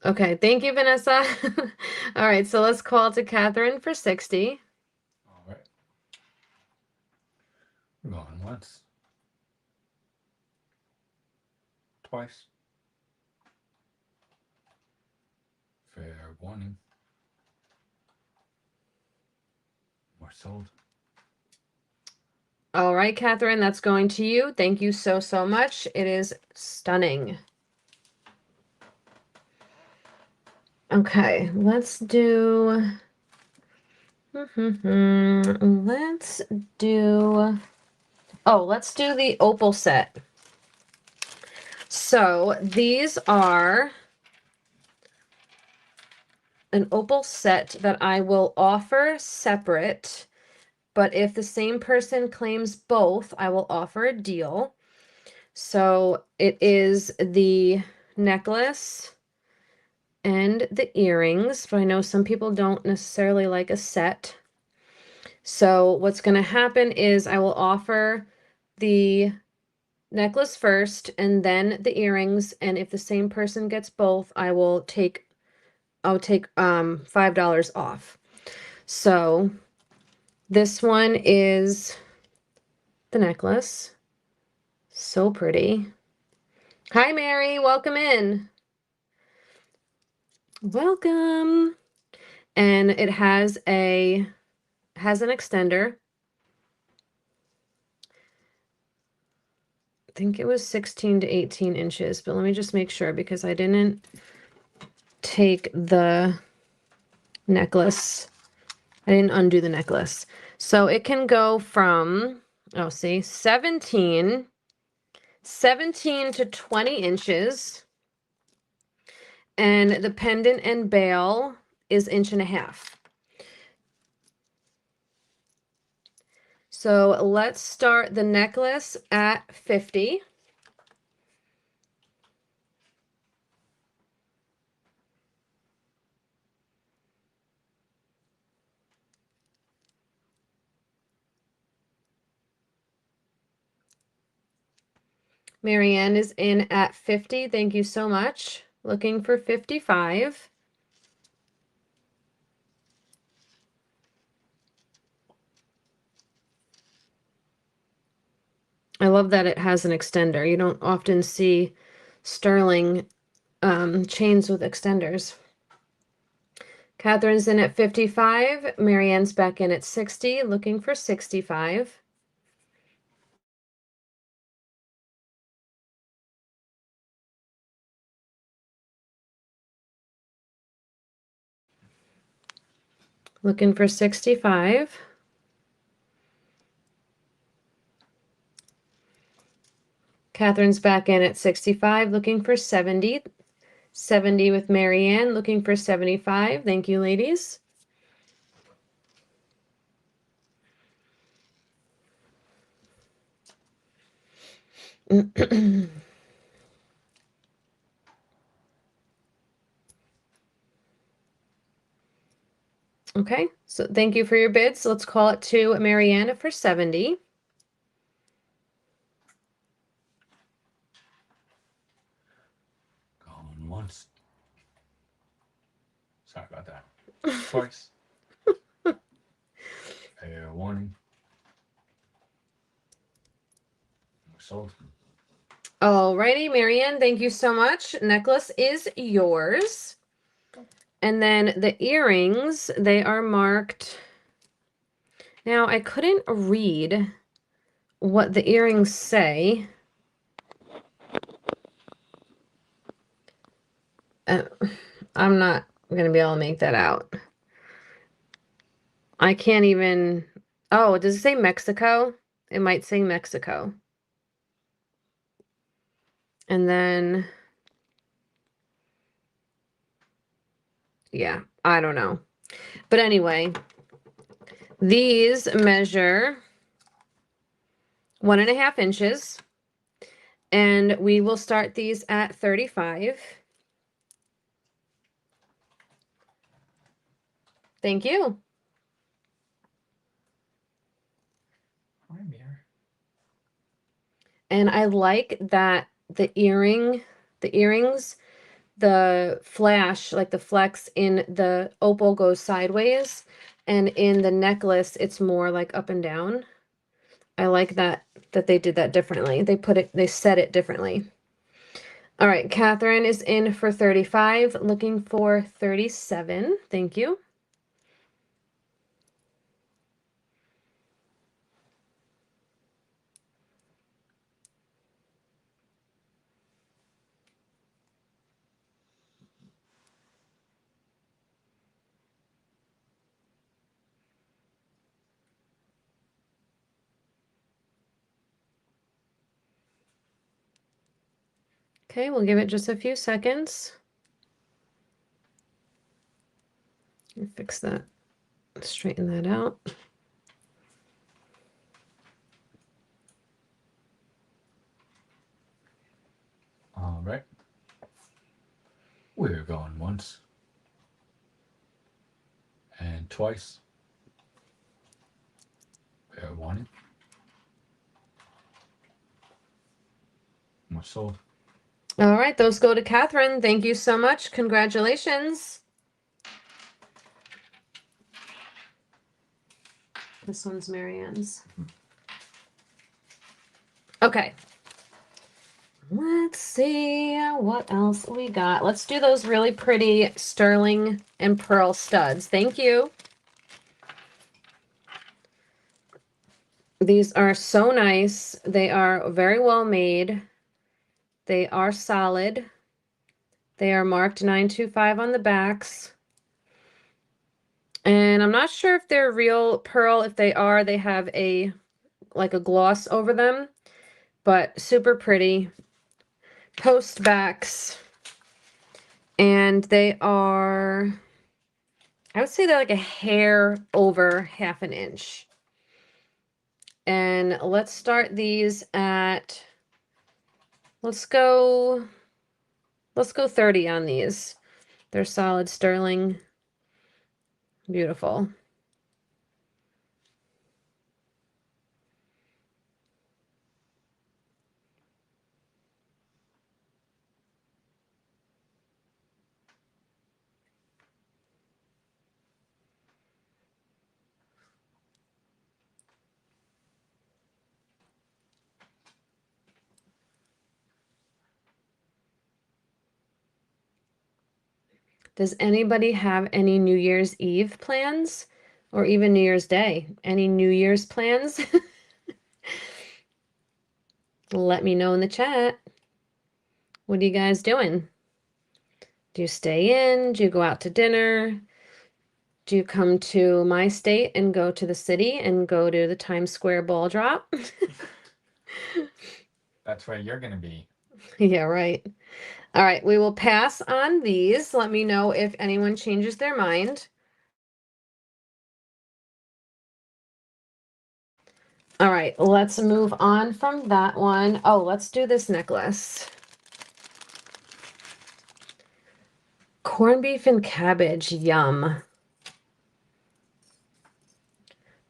Okay, thank you, Vanessa. All right, so let's call to Catherine for 60. All right. We're going once. Twice. Fair warning. We're sold. All right, Catherine, that's going to you. Thank you so, so much. It is stunning. Okay, let's do. Let's do. Oh, let's do the opal set. So these are an opal set that I will offer separate, but if the same person claims both, I will offer a deal. So it is the necklace and the earrings, but I know some people don't necessarily like a set. So what's going to happen is I will offer the necklace first and then the earrings, and if the same person gets both, I'll take $5 off. So this one is the necklace. So pretty. Hi Mary, welcome in. Welcome. And it has an extender. I think it was 16 to 18 inches, but let me just make sure because I didn't take the necklace. I didn't undo the necklace. So it can go from, oh, see, 17 to 20 inches. And the pendant and bail is 1.5 inches. So let's start the necklace at 50. Marianne is in at 50. Thank you so much. Looking for 55. I love that it has an extender. You don't often see sterling chains with extenders. Catherine's in at 55. Marianne's back in at 60. Looking for 65. Looking for 65. Catherine's back in at 65, looking for 70. 70 with Marianne, looking for 75. Thank you, ladies. Okay, so thank you for your bids. Let's call it to Marianne for 70. Going once. Sorry about that. Twice. Fair warning. We're sold. Alrighty, Marianne, thank you so much. Necklace is yours. And then the earrings, they are marked. Now, I couldn't read what the earrings say. I'm not going to be able to make that out. I can't even. Oh, does it say Mexico? It might say Mexico. And then, yeah, I don't know. But anyway, these measure 1.5 inches. And we will start these at 35. Thank you. Hi, Mirror. And I like that the earrings, the flash, like the flex in the opal goes sideways, and in the necklace it's more like up and down. I like that they did that differently. They set it differently. All right, Catherine is in for 35, looking for 37. Thank you. Okay, we'll give it just a few seconds. Fix that, straighten that out. All right. We're going once. And twice. We're one. Much sold. All right, those go to Catherine. Thank you so much. Congratulations. This one's Marianne's. Okay. Let's see what else we got. Let's do those really pretty sterling and pearl studs. Thank you. These are so nice. They are very well made. They are solid. They are marked 925 on the backs. And I'm not sure if they're real pearl. If they are, they have like a gloss over them, but super pretty. Post backs. And they are, I would say they're like a hair over half an inch. And let's start these at, let's go 30 on these. They're solid sterling. Beautiful. Does anybody have any New Year's Eve plans? Or even New Year's Day? Any New Year's plans? Let me know in the chat. What are you guys doing? Do you stay in? Do you go out to dinner? Do you come to my state and go to the city and go to the Times Square ball drop? That's where you're going to be. Yeah, right. All right, we will pass on these. Let me know if anyone changes their mind. All right, let's move on from that one. Oh, let's do this necklace. Corned beef and cabbage, yum.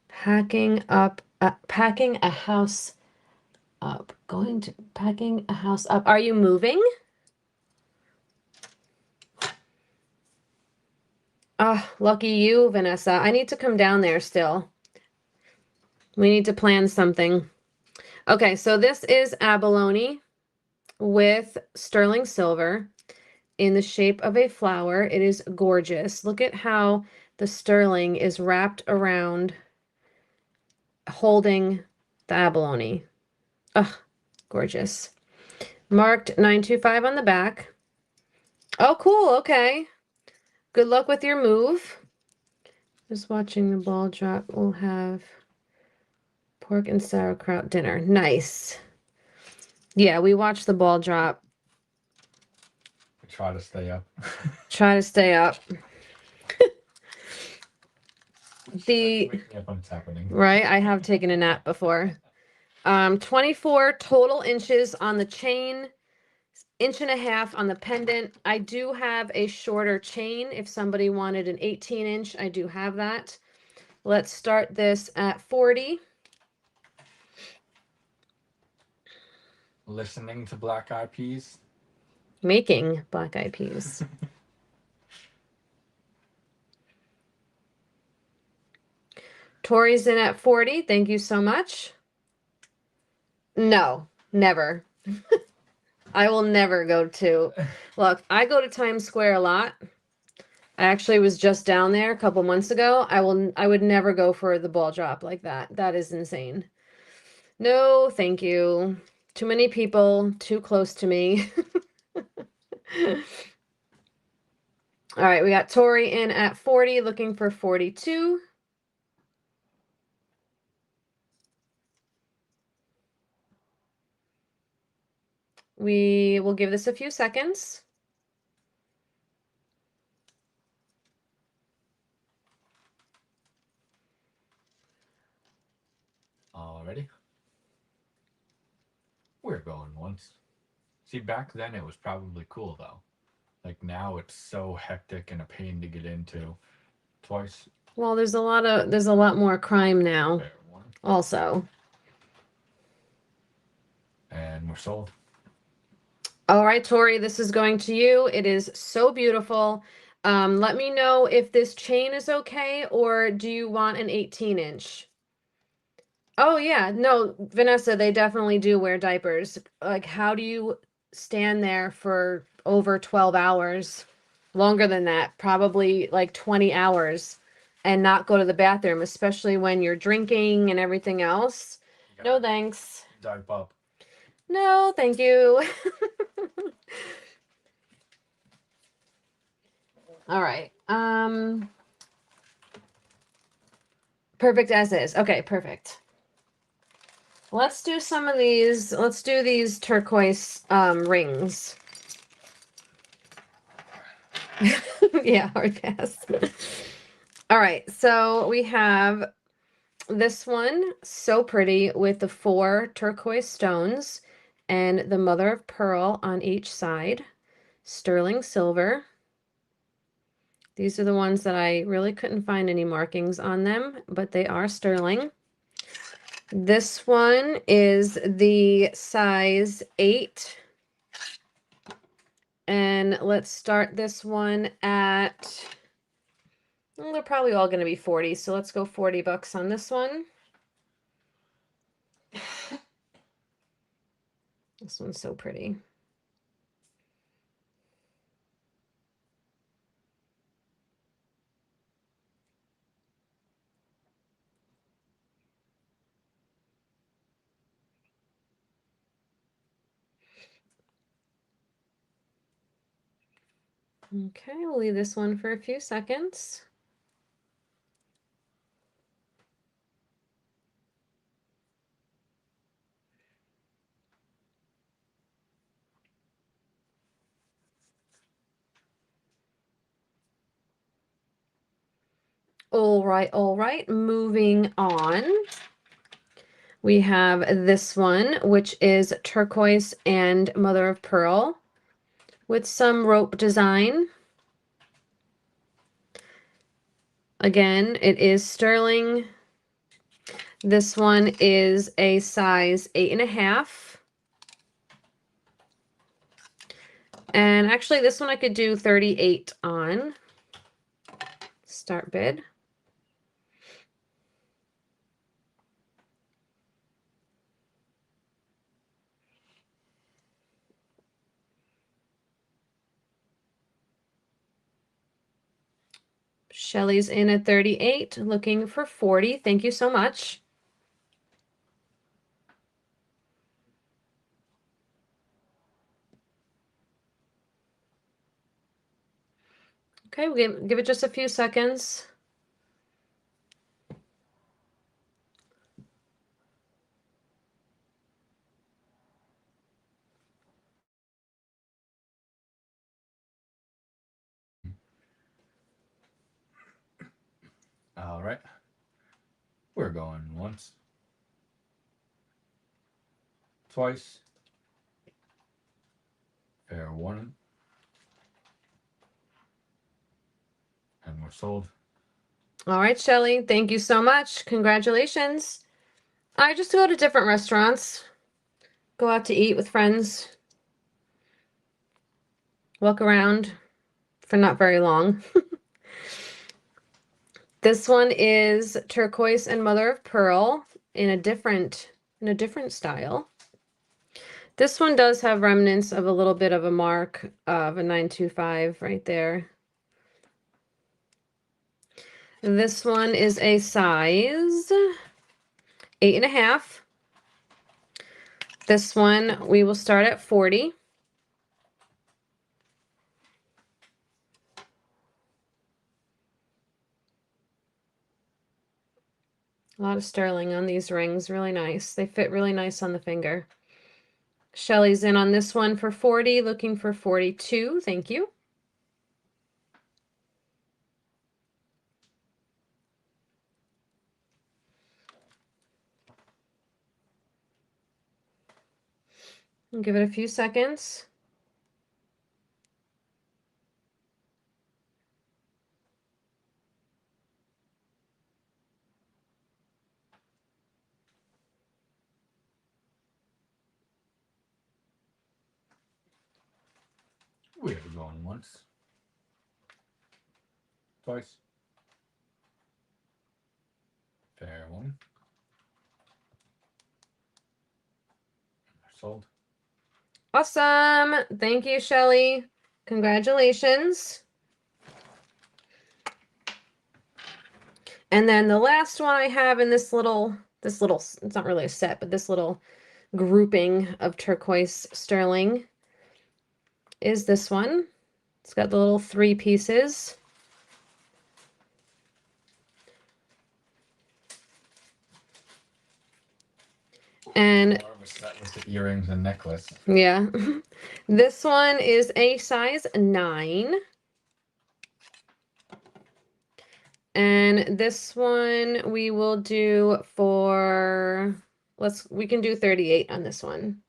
Packing a house up. Packing a house up. Are you moving? Oh, lucky you, Vanessa. I need to come down there still. We need to plan something. Okay, so this is abalone with sterling silver in the shape of a flower. It is gorgeous. Look at how the sterling is wrapped around holding the abalone. Ugh, gorgeous. Marked 925 on the back. Oh, cool. Okay. Good luck with your move. Just watching the ball drop. We'll have pork and sauerkraut dinner. Nice. Yeah, we watched the ball drop. Try to stay up. Try to stay up. Wake me up when it's happening. Right, I have taken a nap before. 24 total inches on the chain, 1.5 on the pendant. I do have a shorter chain. If somebody wanted an 18-inch, I do have that. Let's start this at 40. Listening to Black Eyed Peas. Making black eyed peas. Tori's in at 40. Thank you so much. No, never. I will never go to. Look, I go to Times Square a lot. I actually was just down there a couple months ago. I would never go for the ball drop like that. That is insane. No, thank you. Too many people, too close to me. All right, we got Tori in at 40, looking for 42. We will give this a few seconds. Already? We're going once. See, back then it was probably cool though. Like now it's so hectic and a pain to get into. Twice. Well, there's a lot more crime now Fair one. also. And we're sold. All right, Tori, this is going to you. It is so beautiful. Let me know if this chain is okay, or do you want an 18-inch? Oh yeah, no, Vanessa, they definitely do wear diapers. Like, how do you stand there for over 12 hours? Longer than that, probably like 20 hours, and not go to the bathroom, especially when you're drinking and everything else. No, thanks. Dive up. No, thank you. All right. Perfect as is. Okay, perfect. Let's do some of these. Let's do these turquoise rings. Yeah, hard pass. All right, so we have this one, so pretty, with the 4 turquoise stones and the mother of pearl on each side. Sterling silver. These are the ones that I really couldn't find any markings on them, but they are sterling. This one is the size 8. And let's start this one at, well, they're probably all going to be 40, so let's go $40 on this one. This one's so pretty. Okay, we'll leave this one for a few seconds. All right, moving on. We have this one, which is turquoise and mother of pearl with some rope design. Again, it is sterling. This one is a size 8.5. And actually, this one I could do 38 on. Start bid. Shelly's in at 38, looking for 40. Thank you so much. Okay, we'll give it just a few seconds. All right. We're going once. Twice. Fair one. And we're sold. All right, Shelly, thank you so much. Congratulations. I just go to different restaurants, go out to eat with friends. walk around for not very long. This one is turquoise and mother of pearl in a different style. This one does have remnants of a little bit of a mark of a 925 right there. This one is a size 8.5. This one we will start at 40. A lot of sterling on these rings, really nice. They fit really nice on the finger. Shelly's in on this one for 40, looking for 42. Thank you. I'll give it a few seconds. We're going once. Twice. Fair one. Sold. Awesome. Thank you, Shelly. Congratulations. And then the last one I have in this little, it's not really a set, but this little grouping of turquoise sterling is this one. It's got the little 3 pieces. And more of a set with the earrings and necklace. yeah, this one is a size 9. And this one we will do for, we can do 38 on this one.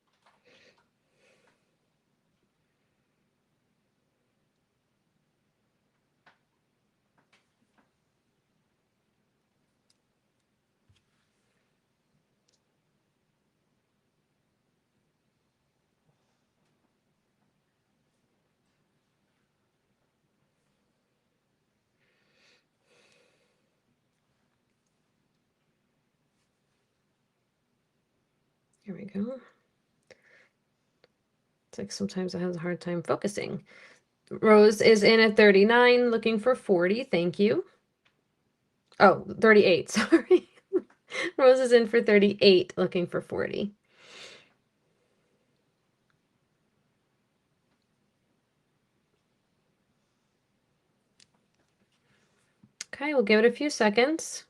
Here we go. It's like sometimes I have a hard time focusing. Rose is in at 39, looking for 40. Thank you. Oh, 38, sorry. Rose is in for 38, looking for 40. Okay, we'll give it a few seconds.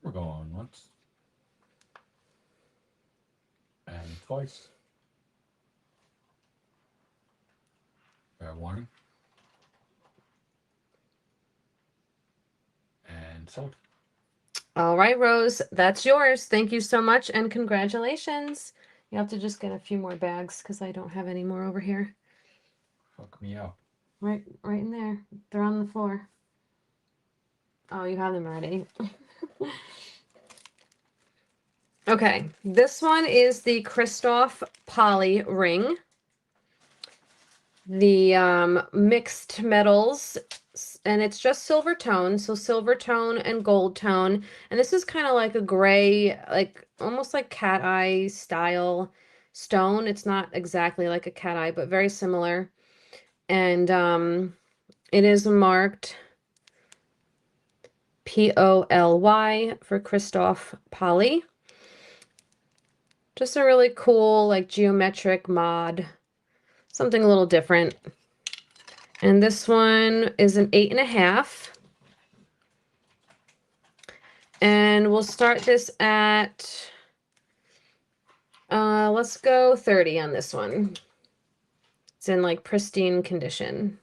We're going once. And twice. Fair warning. And sold. All right, Rose, that's yours. Thank you so much and congratulations. You have to just get a few more bags because I don't have any more over here. Fuck me out. Right in there. They're on the floor. Oh, you have them already. Okay, this one is the Christoph Poly ring. The mixed metals, and it's just silver tone, so silver tone and gold tone. And this is kind of like a gray, like almost like cat eye style stone. It's not exactly like a cat eye, but very similar. And it is marked POLY for Christoph Poly. Just a really cool, like geometric mod, something a little different. And this one is an 8.5. And we'll start this at, let's go 30 on this one. It's in like pristine condition.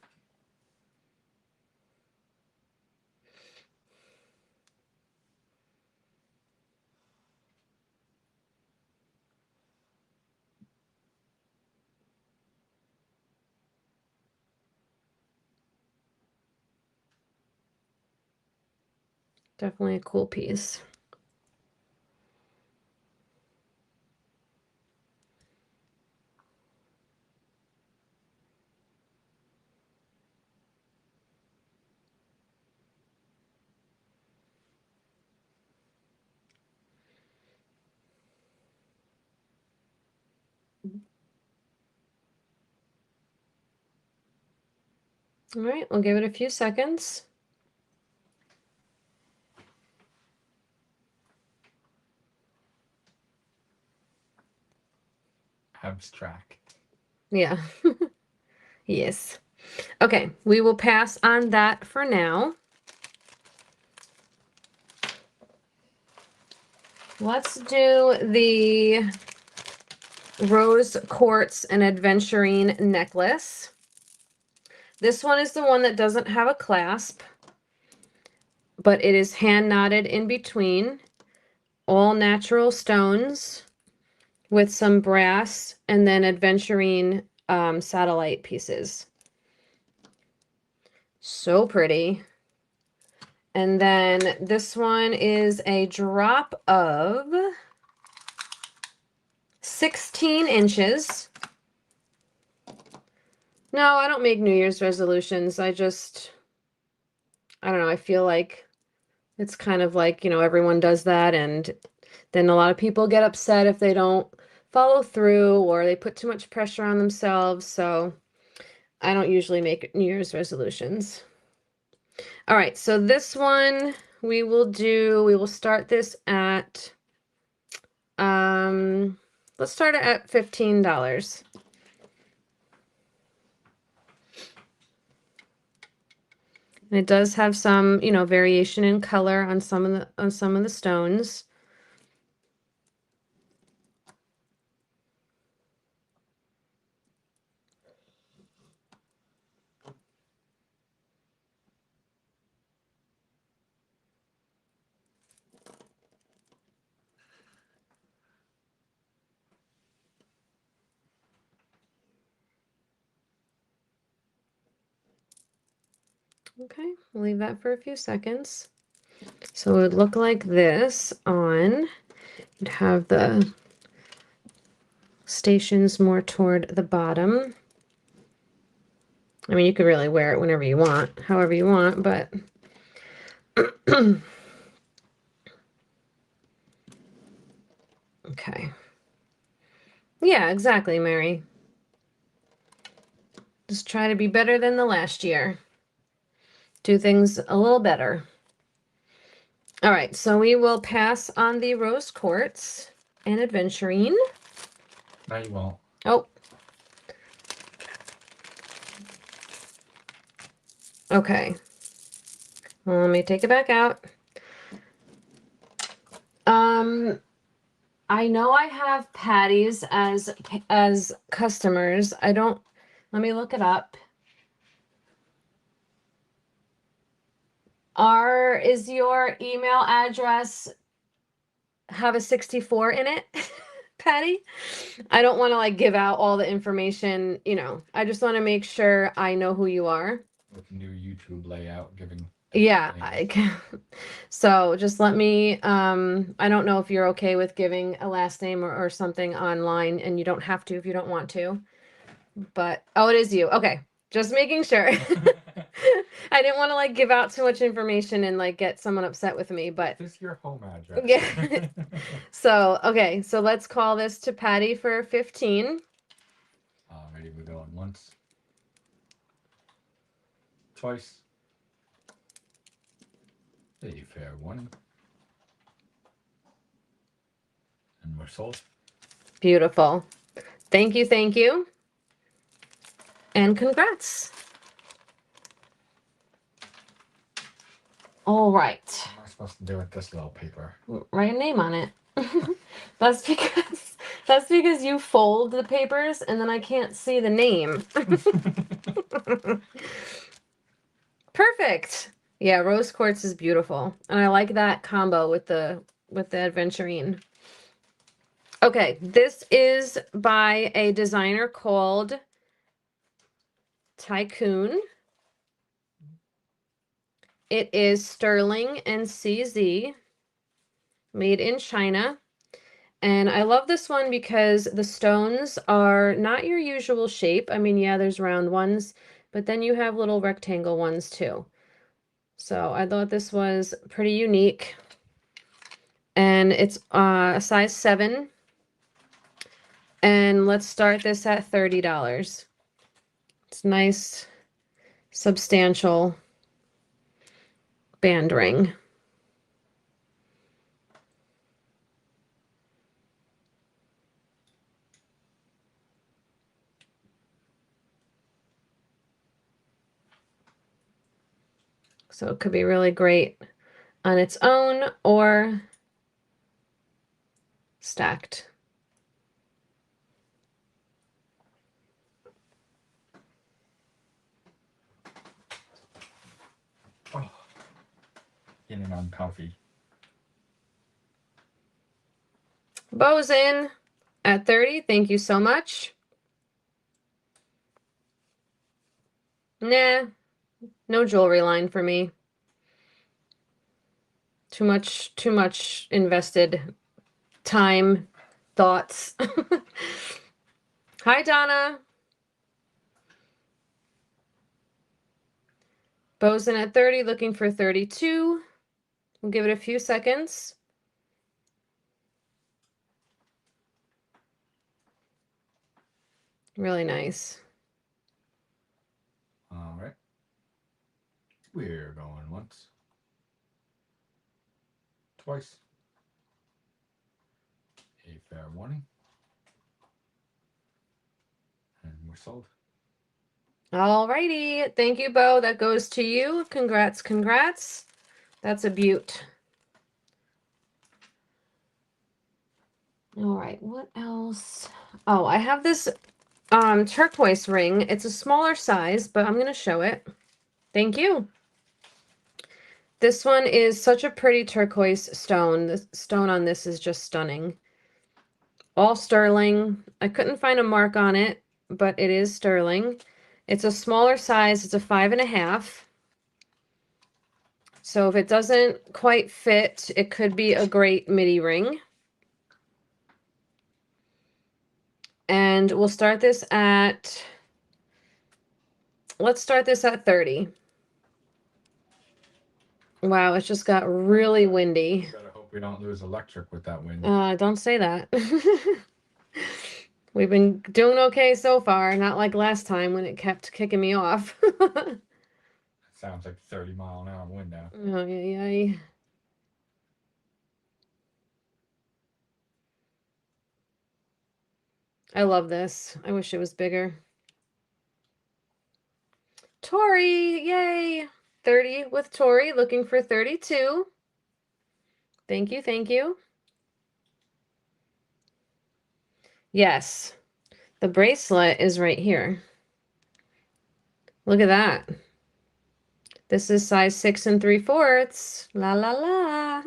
Definitely a cool piece. All right, we'll give it a few seconds. Abstract. Yeah. Yes. Okay, we will pass on that for now. Let's do the rose quartz and adventuring necklace. This one is the one that doesn't have a clasp, but it is hand knotted in between, all natural stones with some brass and then adventuring satellite pieces. So pretty. And then this one is a drop of 16 inches. No, I don't make New Year's resolutions. I don't know, I feel like it's kind of like, everyone does that, and then a lot of people get upset if they don't follow through or they put too much pressure on themselves. So I don't usually make New Year's resolutions. All right, so this one we will start this at, let's start it at $15. And it does have some, variation in color on some of the stones. Okay, we'll leave that for a few seconds. So it would look like this on, you'd have the stations more toward the bottom. I mean, you could really wear it whenever you want, however you want, but okay. Yeah, exactly, Mary. Just try to be better than the last year. Do things a little better. All right, so we will pass on the rose quartz and adventuring. No, you won't. Oh. Okay. Well, let me take it back out. I know I have Patty's as customers. I don't, let me look it up. Is your email address have a 64 in it, Patty? I don't want to like give out all the information, I just want to make sure I know who you are. With new YouTube layout giving. Yeah, so just let me, I don't know if you're okay with giving a last name or something online, and you don't have to if you don't want to, but, oh, it is you. Okay, just making sure. I didn't want to like give out too much information and like get someone upset with me, but. Is this your home address? Yeah. So, okay, so let's call this to Patty for 15. Ready, we're going once. Twice. A fair one. And we're sold. Beautiful. Thank you, thank you. And congrats. All right. What am I supposed to do with this little paper? Write a name on it. That's because you fold the papers and then I can't see the name. Perfect. Yeah, rose quartz is beautiful. And I like that combo with the adventurine. Okay, this is by a designer called Tycoon. It is sterling and CZ, made in China. And I love this one because the stones are not your usual shape. I mean, yeah, there's round ones, but then you have little rectangle ones too. So I thought this was pretty unique. And it's a size 7. And let's start this at $30. It's nice, substantial band ring. So it could be really great on its own or stacked. Oh, getting uncomfy. Bows in at 30. Thank you so much. Nah, no jewelry line for me. Too much invested time, thoughts. Hi, Donna. Bows in at 30, looking for 32. We'll give it a few seconds. Really nice. All right. We're going once. Twice. A fair warning. And we're sold. Alrighty. Thank you, Bo. That goes to you. Congrats, congrats. That's a beaut. All right, what else? Oh, I have this turquoise ring. It's a smaller size, but I'm going to show it. Thank you. This one is such a pretty turquoise stone. The stone on this is just stunning. All sterling. I couldn't find a mark on it, but it is sterling. It's a smaller size. It's a 5.5. So if it doesn't quite fit, it could be a great midi ring. And we'll start this at, let's start this at 30. Wow, it just got really windy. Gotta hope we don't lose electric with that wind. Don't say that. We've been doing okay so far, not like last time when it kept kicking me off. It sounds like 30-mile-an-hour wind now. Oh, yeah. I love this. I wish it was bigger. Tori, yay! 30 with Tori, looking for 32. Thank you, thank you. Yes, the bracelet is right here. Look at that. This is size 6 3/4. La la la.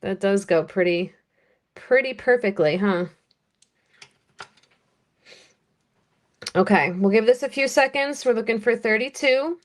That does go pretty perfectly, huh? Okay, we'll give this a few seconds. We're looking for 32.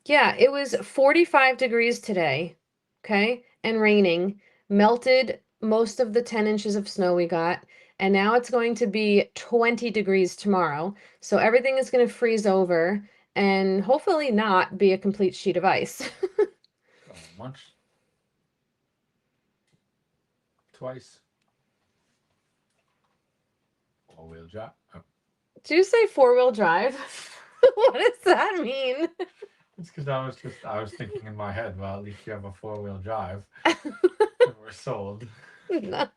Yeah, it was 45 degrees today, okay, and raining, melted most of the 10 inches of snow we got, and now it's going to be 20 degrees tomorrow. So everything is going to freeze over and hopefully not be a complete sheet of ice. Going once. Twice. All-wheel drive. Oh. Did you say 4-wheel drive? What does that mean? It's because I was thinking in my head, well, at least you have a 4-wheel drive. We're sold. That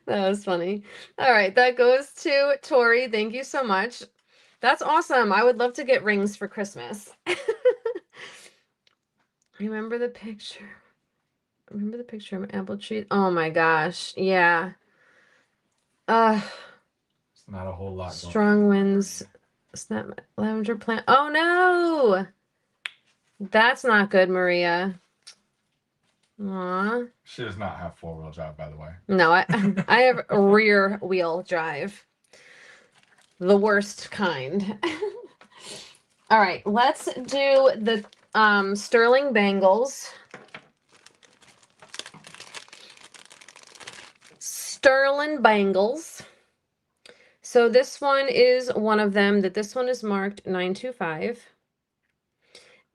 was funny. All right, that goes to Tori. Thank you so much. That's awesome. I would love to get rings for Christmas. Remember the picture? Remember the picture of apple tree? Oh my gosh. Yeah. It's not a whole lot. Strong winds. Snap lavender plant. Oh no. That's not good, Maria. Aw. She does not have 4-wheel drive, by the way. No, I have rear wheel drive. The worst kind. All right, let's do the sterling bangles. Sterling bangles. So this one is one of them, that this one is marked 925.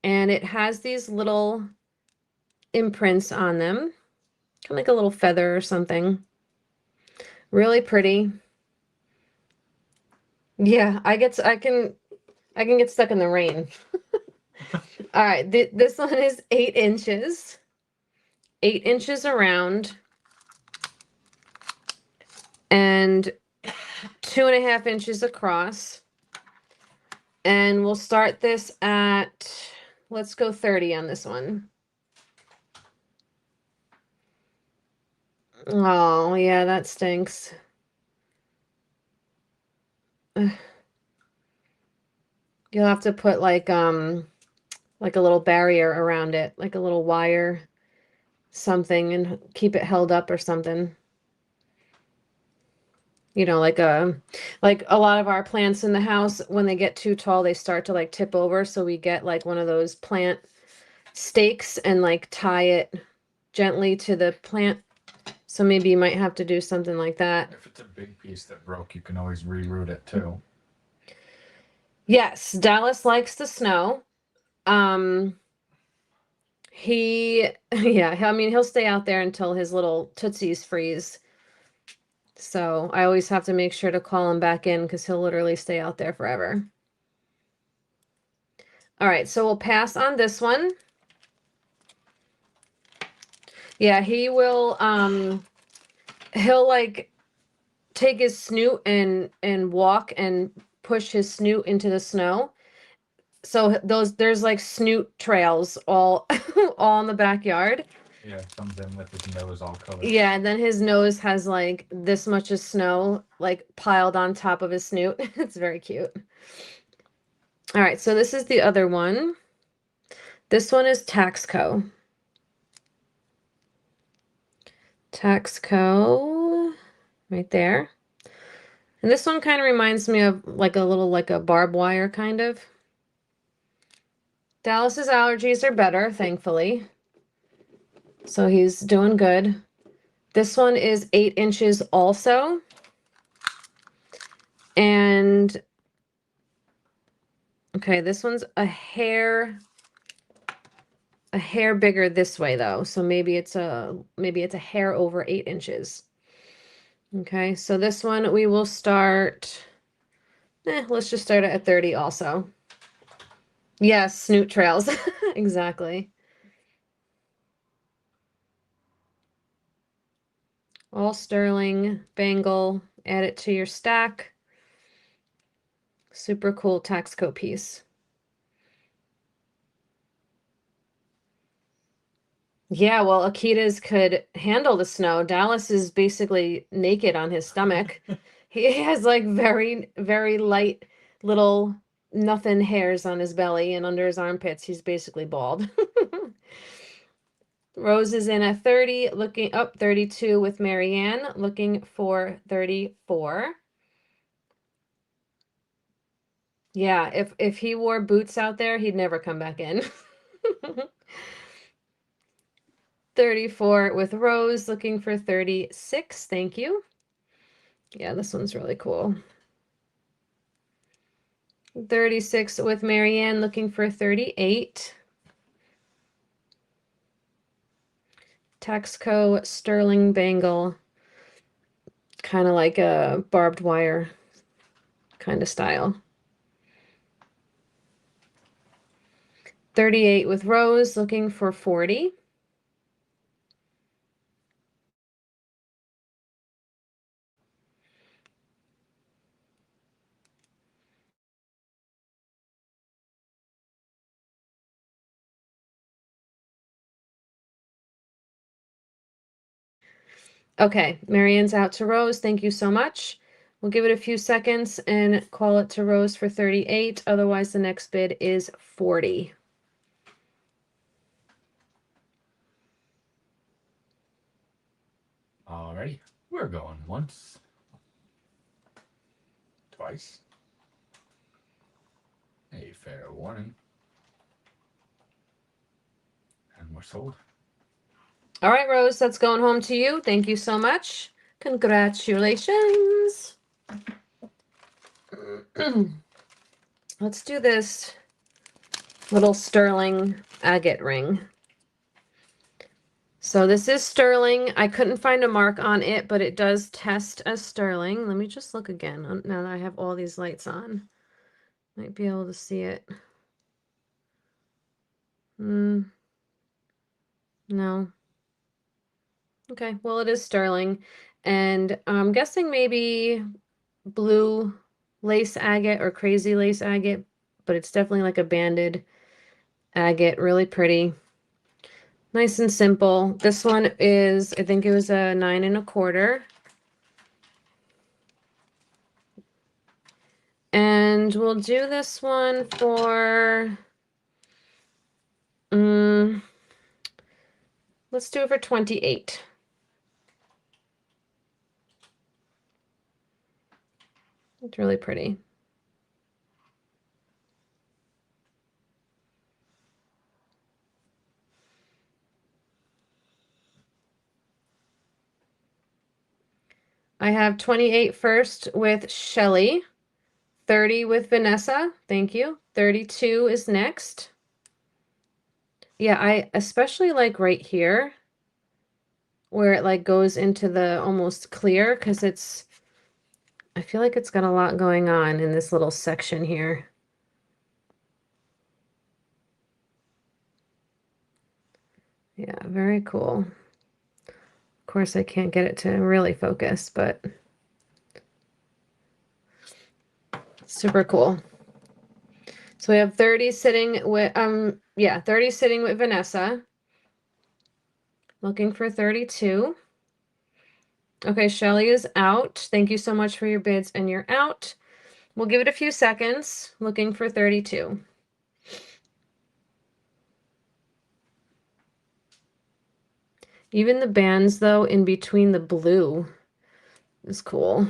And it has these little imprints on them. Kind of like a little feather or something. Really pretty. Yeah, I can get stuck in the rain. All right, this one is 8 inches. 8 inches around. And 2.5 inches across. And we'll start this at, let's go 30 on this one. Oh, yeah, that stinks. Ugh. You'll have to put like a little barrier around it, like a little wire, something, and keep it held up or something. You know, like a lot of our plants in the house, when they get too tall, they start to like tip over. So we get like one of those plant stakes and like tie it gently to the plant. So maybe you might have to do something like that. If it's a big piece that broke, you can always reroute it too. Yes, Dallas likes the snow. He, yeah, I mean, he'll stay out there until his little tootsies freeze. So I always have to make sure to call him back in because he'll literally stay out there forever. All right, so we'll pass on this one. Yeah, he will, he'll like take his snoot and walk and push his snoot into the snow. So there's like snoot trails all all in the backyard. Yeah, comes in with his nose all covered. Yeah, and then his nose has like this much of snow like piled on top of his snoot. It's very cute. All right, so this is the other one. This one is Taxco. Taxco, right there. And this one kind of reminds me of like a little like a barbed wire kind of. Dallas's allergies are better, thankfully. So he's doing good. This one is 8 inches also. And okay, this one's a hair bigger this way though. So maybe it's a hair over 8 inches. Okay, so this one we will start, let's just start it at 30 also. Yes, snoot trails. Exactly. All sterling bangle, add it to your stack. Super cool Taxco piece. Yeah, well, Akitas could handle the snow. Dallas is basically naked on his stomach. He has like very, very light little nothing hairs on his belly, and under his armpits, he's basically bald. Rose is in at 30, looking up 32 with Marianne, looking for 34. Yeah, if he wore boots out there, he'd never come back in. 34 with Rose, looking for 36. Thank you. Yeah, this one's really cool. 36 with Marianne, looking for 38. Taxco sterling bangle, kind of like a barbed wire kind of style. 38 with Rose, looking for 40. Okay, Marianne's out to Rose. Thank you so much. We'll give it a few seconds and call it to Rose for 38. Otherwise, the next bid is 40. Alrighty, we're going once, twice. A fair warning. And we're sold. All right, Rose, that's going home to you. Thank you so much. Congratulations. Let's do this little sterling agate ring. So this is sterling. I couldn't find a mark on it, but it does test as sterling. Let me just look again now that I have all these lights on. Might be able to see it. No. Okay, well, it is sterling. And I'm guessing maybe blue lace agate or crazy lace agate, but it's definitely like a banded agate, really pretty. Nice and simple. This one is, I think it was a 9 1/4. And we'll do this one for, let's do it for 28. It's really pretty. I have 28 first with Shelly, 30 with Vanessa. Thank you. 32 is next. Yeah, I especially like right here where it like goes into the almost clear because I feel like it's got a lot going on in this little section here. Yeah, very cool. Of course, I can't get it to really focus, but super cool. So we have 30 sitting with 30 sitting with Vanessa. Looking for 32. Okay, Shelly is out. Thank you so much for your bids, and you're out. We'll give it a few seconds. Looking for 32. Even the bands, though, in between the blue is cool.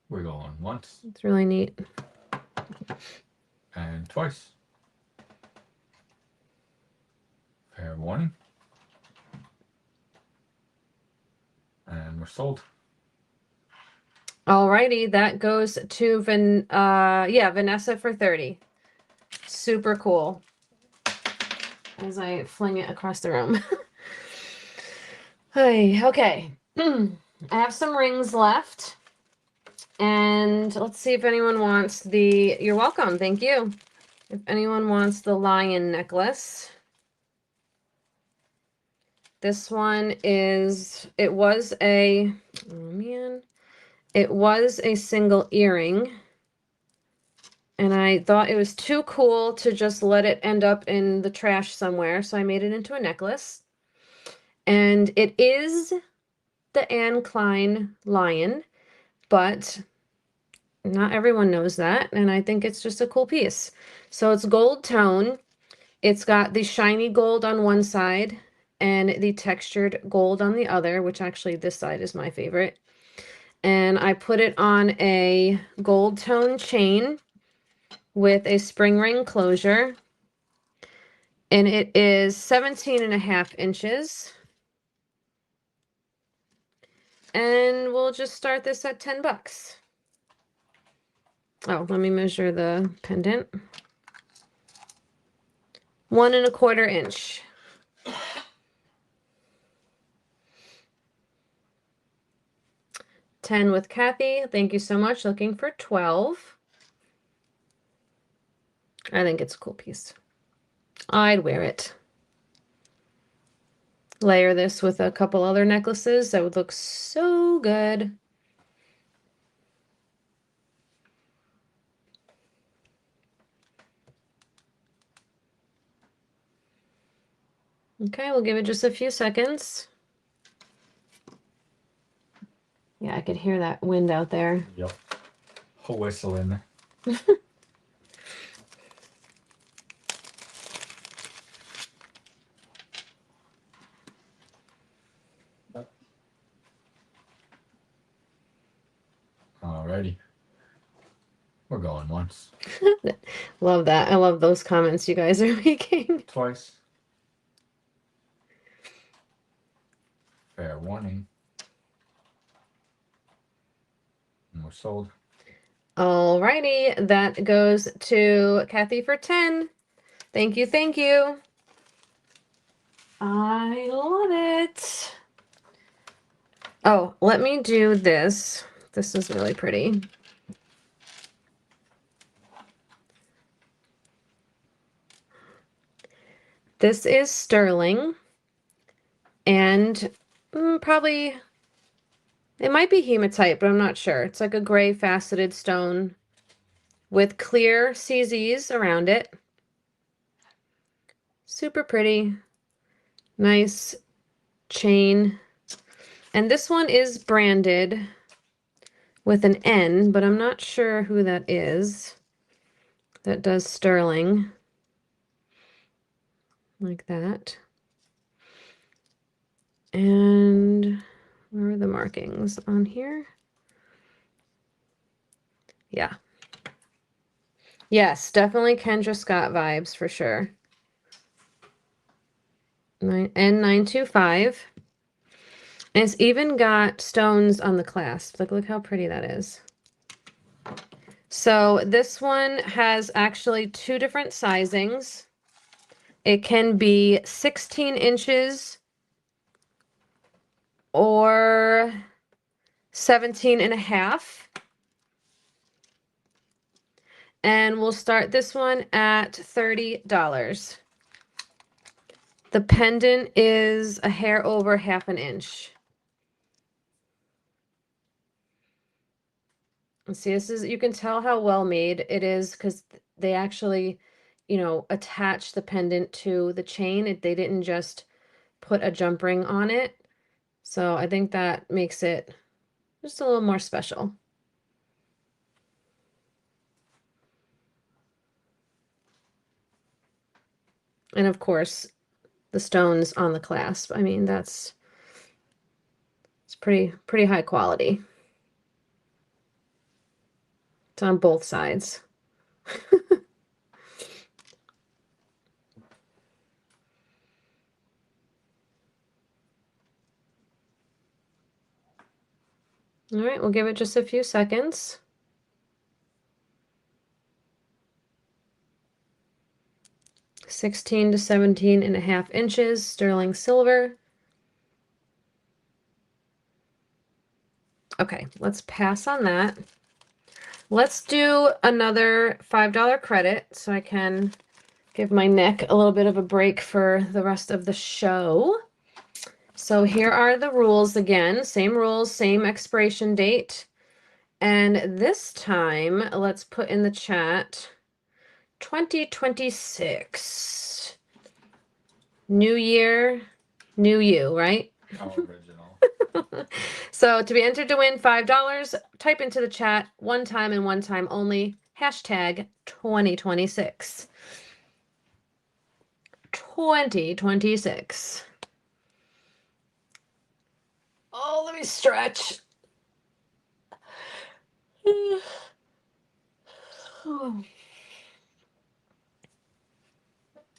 We're going once. It's really neat. And twice. Fair warning. And we're sold. Alrighty, that goes to Vanessa for 30. Super cool. As I fling it across the room. Hey, okay. I have some rings left. And let's see if anyone wants you're welcome, thank you. If anyone wants the lion necklace. This one it was a single earring. And I thought it was too cool to just let it end up in the trash somewhere, so I made it into a necklace. And it is the Anne Klein lion, but not everyone knows that, and I think it's just a cool piece. So it's gold tone. It's got the shiny gold on one side and the textured gold on the other, which actually this side is my favorite. And I put it on a gold tone chain with a spring ring closure. And it is 17.5 inches. And we'll just start this at 10 bucks. Oh, let me measure the pendant. 1 1/4 inch. $10 with Kathy. Thank you so much. Looking for 12. I think it's a cool piece. I'd wear it. Layer this with a couple other necklaces. That would look so good. Okay, we'll give it just a few seconds. Yeah, I could hear that wind out there. Yep. Whistling. already. We're going once. Love that. I love those comments you guys are making. Twice. Fair warning. And we're sold. Alrighty, that goes to Kathy for 10. Thank you, thank you. I love it. Oh, let me do this. This is really pretty. This is sterling, and probably, it might be hematite, but I'm not sure. It's like a gray faceted stone with clear CZs around it. Super pretty. Nice chain. And this one is branded with an N, but I'm not sure who that is. That does sterling. Like that. And where are the markings on here? Yeah. Yes, definitely Kendra Scott vibes for sure. N925. And it's even got stones on the clasp. Like, look how pretty that is. So this one has actually two different sizings. It can be 16 inches or 17 and a half. And we'll start this one at $30. The pendant is a hair over half an inch. And see, this is, you can tell how well made it is because they actually, you know, attach the pendant to the chain. They didn't just put a jump ring on it. So I think that makes it just a little more special. And of course, the stones on the clasp. I mean, it's pretty high quality. It's on both sides. All right, we'll give it just a few seconds. $16 to 17 and a half inches, sterling silver. Okay, let's pass on that. Let's do another $5 credit so I can give my neck a little bit of a break for the rest of the show. So here are the rules again. Same rules, same expiration date. And this time, let's put in the chat 2026. New year, new you, right? How original. So to be entered to win $5, type into the chat one time and one time only, hashtag 2026. 2026. Oh, let me stretch.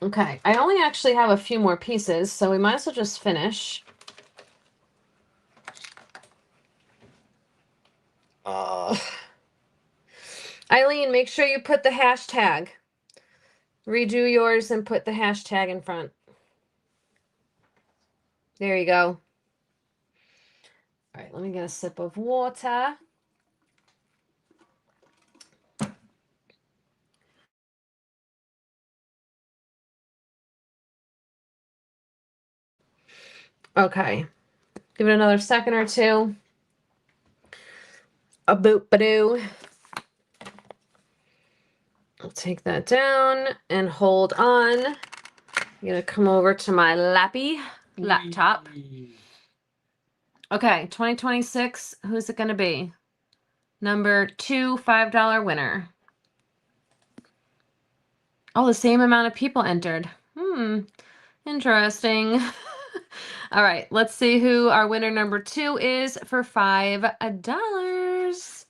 Okay, I only actually have a few more pieces, so we might as well just finish. Eileen, make sure you put the hashtag. Redo yours and put the hashtag in front. There you go. All right, let me get a sip of water. Okay, give it another second or two. A boop ba doo. I'll take that down and hold on. I'm gonna come over to my laptop. Okay, 2026. Who's it gonna be? Number 2 $5 winner. Oh, the same amount of people entered. Interesting. All right, let's see who our winner number 2 is for $5.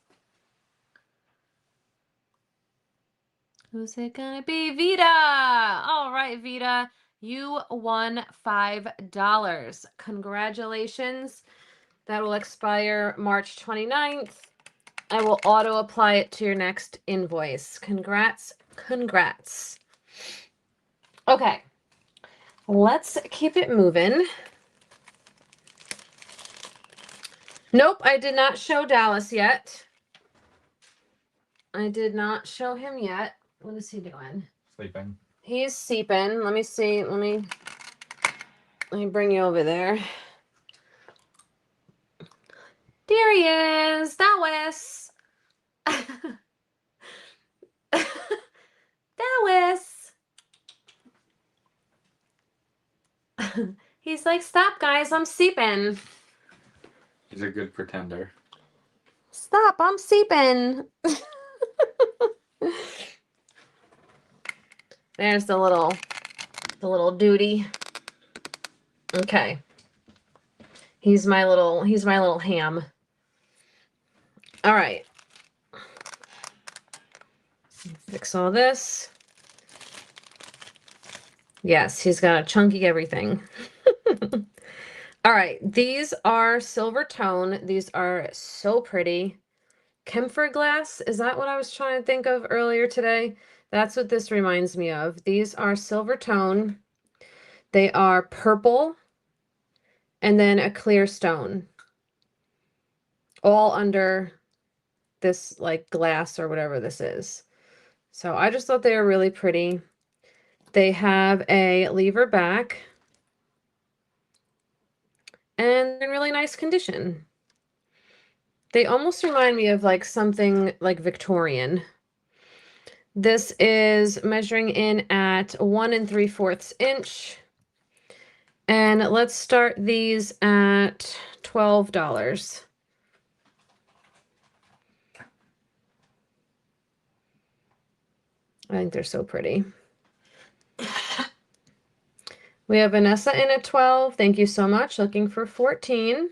Who's it gonna be? Vita! All right, Vita, you won $5. Congratulations. That will expire March 29th. I will auto apply it to your next invoice. Congrats, congrats. Okay, let's keep it moving. Nope, I did not show Dallas yet. I did not show him yet. What is he doing? Sleeping. He's sleeping. Let me see. Let me bring you over there. There he is. Dallas. Dallas. He's like, stop, guys. I'm sleeping. He's a good pretender. Stop. I'm sleeping. There's the little duty. Okay. He's my little ham. All right. Fix all this. Yes, he's got a chunky everything. All right, these are silver tone. These are so pretty. Camphor glass, is that what I was trying to think of earlier today? That's what this reminds me of. These are silver tone. They are purple and then a clear stone. All under this like glass or whatever this is. So I just thought they were really pretty. They have a lever back. And they're in really nice condition. They almost remind me of like something like Victorian. This is measuring in at 1 3/4 inch. And let's start these at $12. I think they're so pretty. We have Vanessa in at 12. Thank you so much. Looking for 14.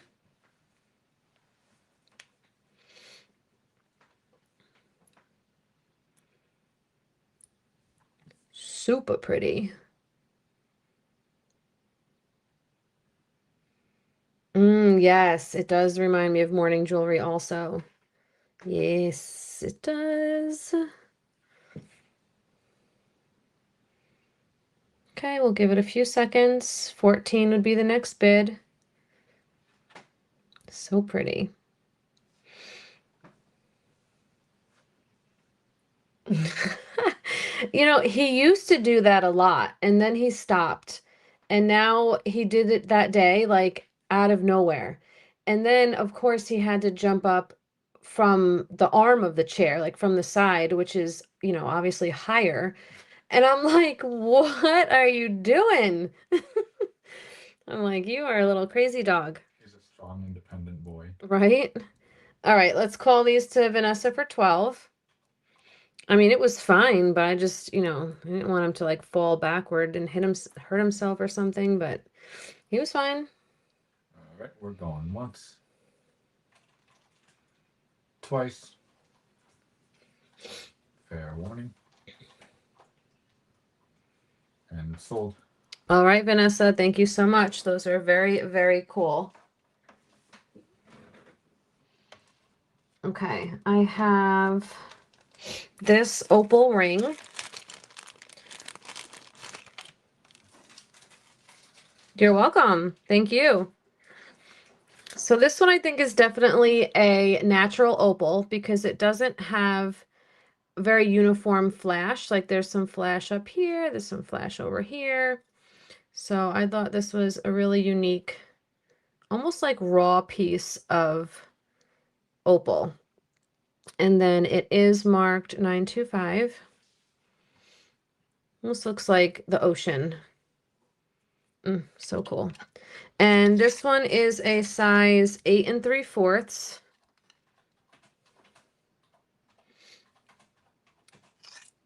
Super pretty. Yes, it does remind me of morning jewelry also. Yes, it does. Okay, we'll give it a few seconds. 14 would be the next bid. So pretty. You know, he used to do that a lot and then he stopped. And now he did it that day, like out of nowhere. And then, of course, he had to jump up from the arm of the chair, like from the side, which is, you know, obviously higher. And I'm like, what are you doing? I'm like, you are a little crazy dog. He's a strong, independent boy. Right? All right, let's call these to Vanessa for 12. I mean, it was fine, but I just, you know, I didn't want him to like fall backward and hurt himself or something, but he was fine. All right, we're going once. Twice. Fair warning. And sold. All right, Vanessa, thank you so much. Those are very, very cool. Okay, I have this opal ring. You're welcome. Thank you. So this one I think is definitely a natural opal because it doesn't have very uniform flash. Like there's some flash up here, there's some flash over here. So I thought this was a really unique, almost like raw piece of opal. And then it is marked 925. Almost looks like the ocean. So cool. And this one is a size 8 3/4.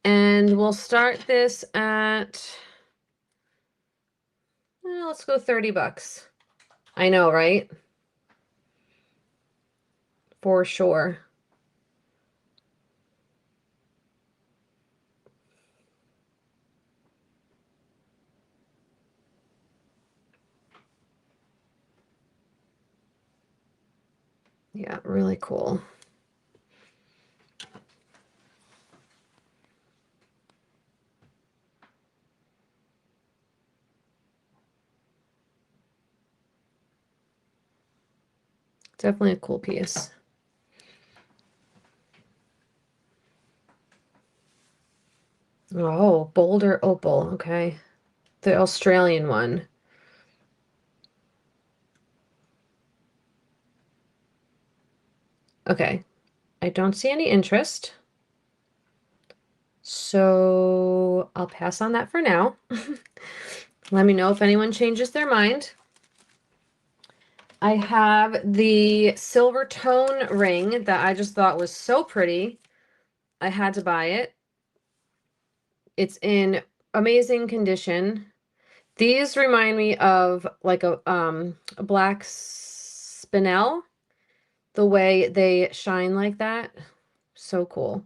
And we'll start this at, let's go $30. I know, right? For sure. Yeah, really cool. Definitely a cool piece. Oh, Boulder Opal. Okay. The Australian one. Okay. I don't see any interest. So I'll pass on that for now. Let me know if anyone changes their mind. I have the silver tone ring that I just thought was so pretty. I had to buy it. It's in amazing condition. These remind me of like a black spinel, the way they shine like that. So cool.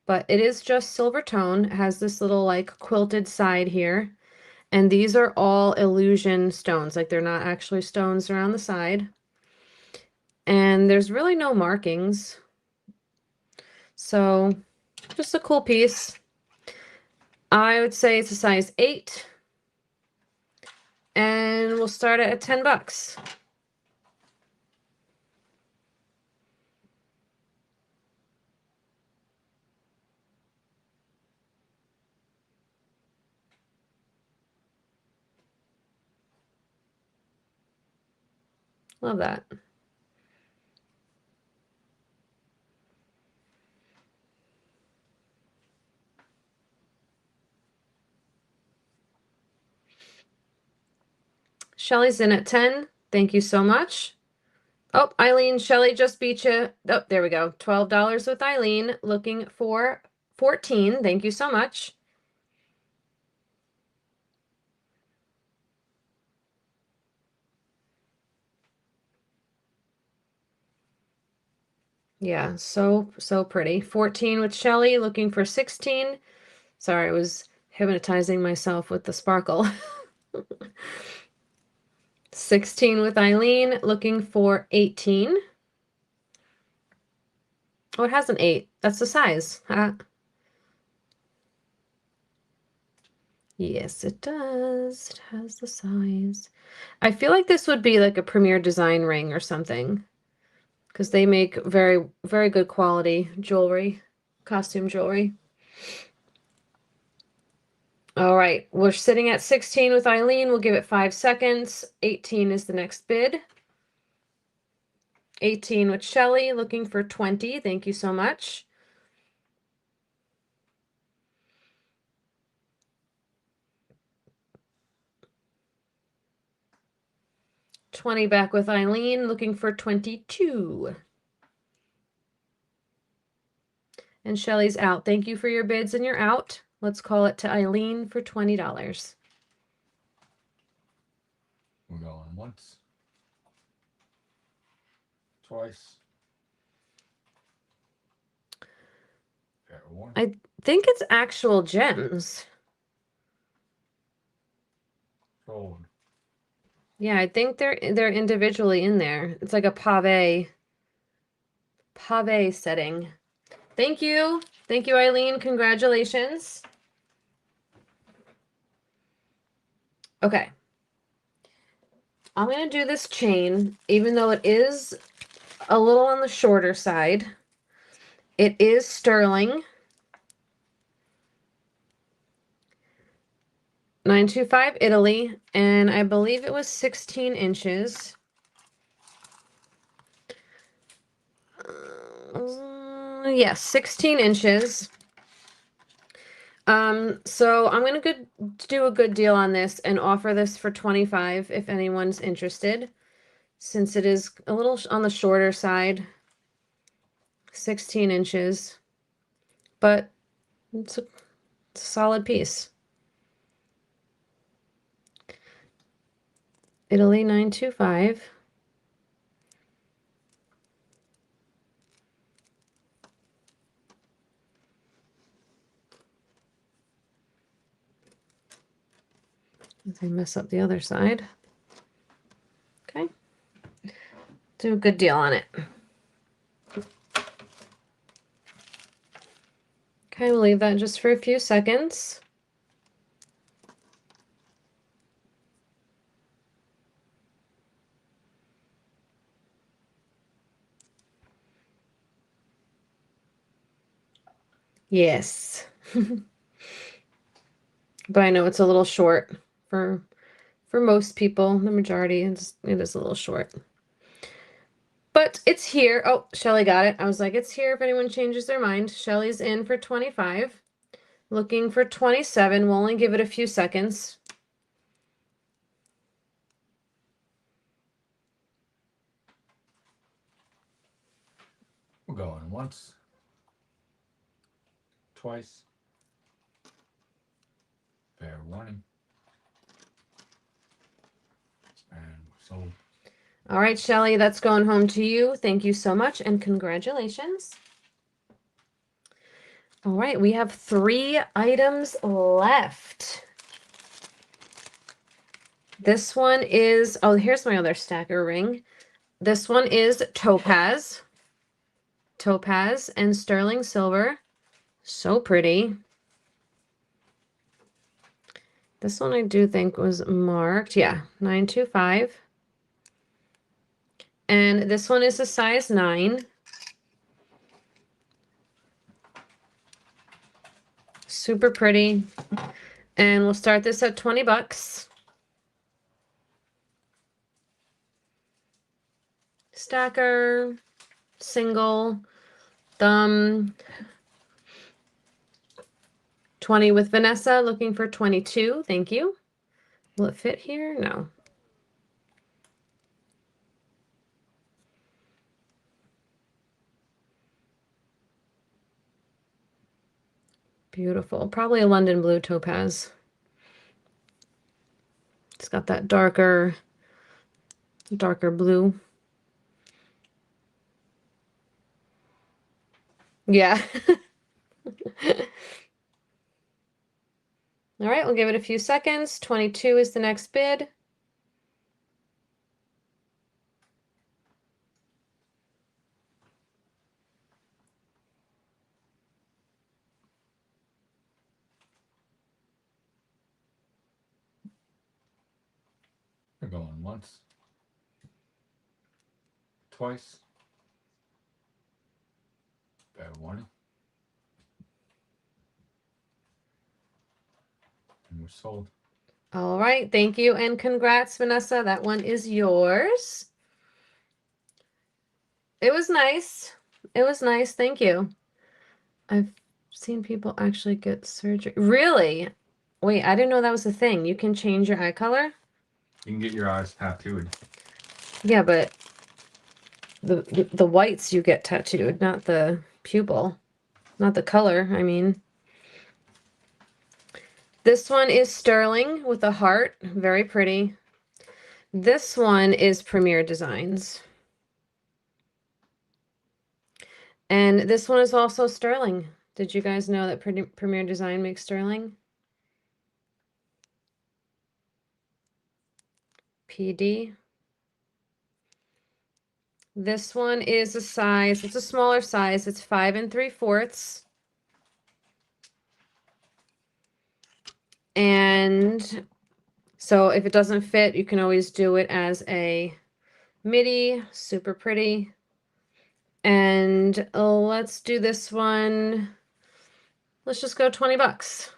But it is just silver tone. It has this little like quilted side here. And these are all illusion stones. Like they're not actually stones around the side. And there's really no markings. So just a cool piece. I would say it's a size 8. And we'll start it at 10 bucks. Love that. Shelly's in at 10. Thank you so much. Oh, Eileen, Shelly just beat you. Oh, there we go. $12 with Eileen. Looking for 14. Thank you so much. Yeah, so pretty. 14 with Shelly. Looking for 16. Sorry, I was hypnotizing myself with the sparkle. 16 with Eileen. Looking for 18. Oh, it has an 8. That's the size. Yes, it does. It has the size. I feel like this would be like a Premier Design ring or something, because they make very, very good quality jewelry, costume jewelry. All right, we're sitting at 16 with Eileen. We'll give it 5 seconds. 18 is the next bid. 18 with Shelly, looking for 20. Thank you so much. $20 back with Eileen, looking for 22. And Shelly's out. Thank you for your bids and you're out. Let's call it to Eileen for $20. We're going once, twice. Fair one. I think it's actual gems. Sold. Yeah, I think they're individually in there. It's like a pave setting. Thank you. Thank you, Eileen. Congratulations. Okay. I'm going to do this chain, even though it is a little on the shorter side. It is sterling. 925 Italy, and I believe it was 16 inches. Yes, 16 inches. So I'm gonna do a good deal on this and offer this for 25 if anyone's interested, since it is a little on the shorter side, 16 inches, but it's a solid piece. Italy 925. As I mess up the other side. Okay. Do a good deal on it. Okay, we'll leave that just for a few seconds. Yes. But I know it's a little short for most people. The majority it is a little short. But it's here. Oh, Shelly got it. I was like, it's here if anyone changes their mind. Shelly's in for 25. Looking for 27. We'll only give it a few seconds. We're going once, twice. Fair warning. And sold. All right, Shelly, that's going home to you. Thank you so much and congratulations. All right, we have 3 items left. This one is, oh, here's my other stacker ring. This one is topaz. Topaz and sterling silver. So pretty. This one I do think was marked. Yeah, 925. And this one is a size 9. Super pretty. And we'll start this at 20 bucks. Stacker, single, thumb. 20 with Vanessa, looking for 22. Thank you. Will it fit here? No. Beautiful. Probably a London blue topaz. It's got that darker blue. Yeah. All right, we'll give it a few seconds. 22 is the next bid. We're going once, twice. Fair warning. And we're sold. All right, thank you and congrats, Vanessa. That one is yours. It was nice. It was nice. Thank you. I've seen people actually get surgery. Really? Wait, I didn't know that was a thing. You can change your eye color? You can get your eyes tattooed. Yeah, but the whites you get tattooed, not the pupil. Not the color, I mean. This one is sterling with a heart. Very pretty. This one is Premier Designs. And this one is also sterling. Did you guys know that Premier Design makes sterling? PD. This one is a size, it's a smaller size. It's 5 3/4. And so if it doesn't fit, you can always do it as a midi. Super pretty. And let's do this one. Let's just go 20 bucks.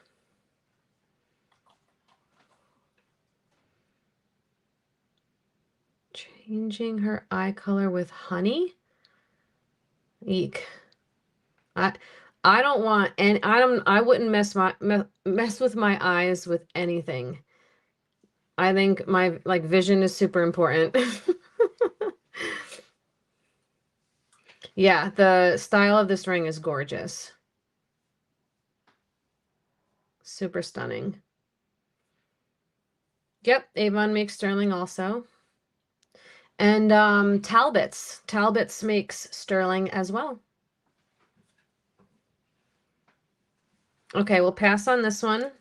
Changing her eye color with honey. Eek. I don't want any. I wouldn't mess with my eyes with anything. I think my vision is super important. Yeah, the style of this ring is gorgeous. Super stunning. Yep, Avon makes sterling also. And Talbot's makes sterling as well. Okay, we'll pass on this one.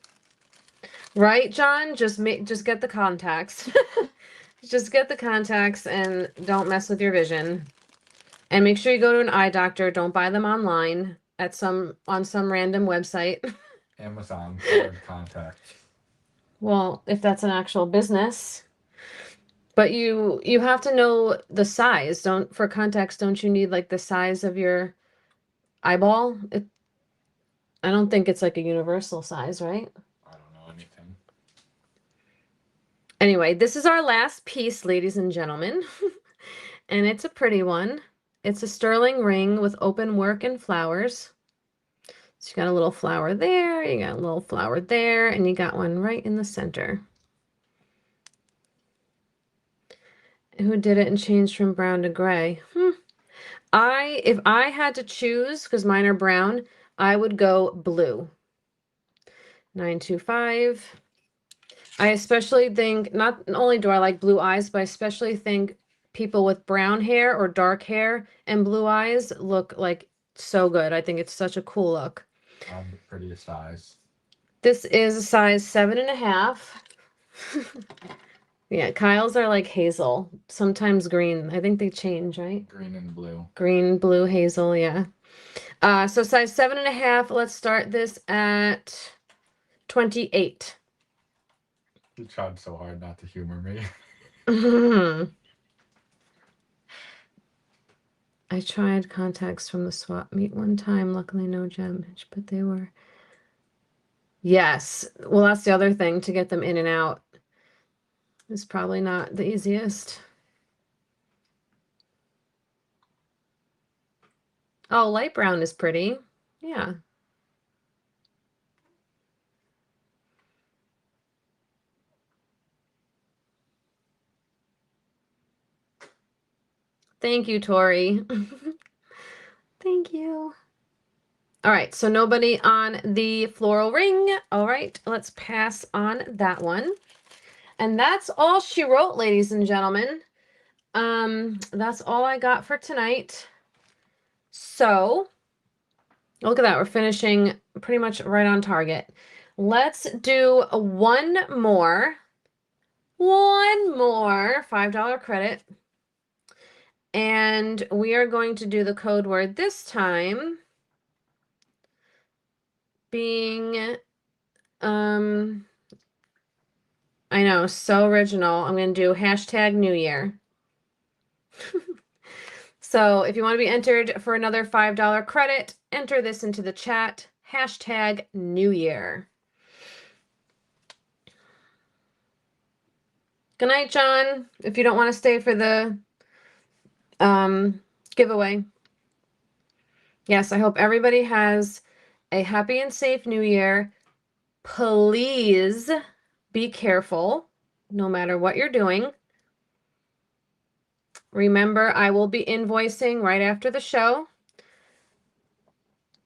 Right, John? Just get the contacts. Just get the contacts and don't mess with your vision. And make sure you go to an eye doctor. Don't buy them online. at on some random website. Amazon colored contacts. Well, if that's an actual business. But you have to know the size. Don't for contacts, don't you need like the size of your eyeball? I don't think it's like a universal size, right? I don't know anything. Anyway, this is our last piece, ladies and gentlemen. And it's a pretty one. It's a sterling ring with open work and flowers. So you got a little flower there, you got a little flower there, and you got one right in the center. Who did it and changed from brown to gray? If I had to choose, because mine are brown, I would go blue. 925. I especially think, not only do I like blue eyes, but I especially think people with brown hair or dark hair and blue eyes look like so good. I think it's such a cool look. I'm the prettiest size. This is a size 7.5. Yeah, Kyle's are like hazel, sometimes green. I think they change, right? Green and blue. Green, blue, hazel, yeah. So size 7.5. Let's start this at 28. You tried so hard not to humor me. I tried contacts from the swap meet one time. Luckily, no damage, but they were. Yes. Well, that's the other thing, to get them in and out is probably not the easiest. Oh, light brown is pretty. Yeah. Thank you, Tori. Thank you. All right, so nobody on the floral ring. All right, let's pass on that one. And that's all she wrote, ladies and gentlemen. That's all I got for tonight. So, look at that. We're finishing pretty much right on target. Let's do one more $5 credit. And we are going to do the code word this time being, I know, so original. I'm going to do hashtag New Year. So if you want to be entered for another $5 credit, enter this into the chat, hashtag New Year. Good night, John, if you don't want to stay for the giveaway. Yes, I hope everybody has a happy and safe New Year. Please be careful no matter what you're doing. Remember, I will be invoicing right after the show.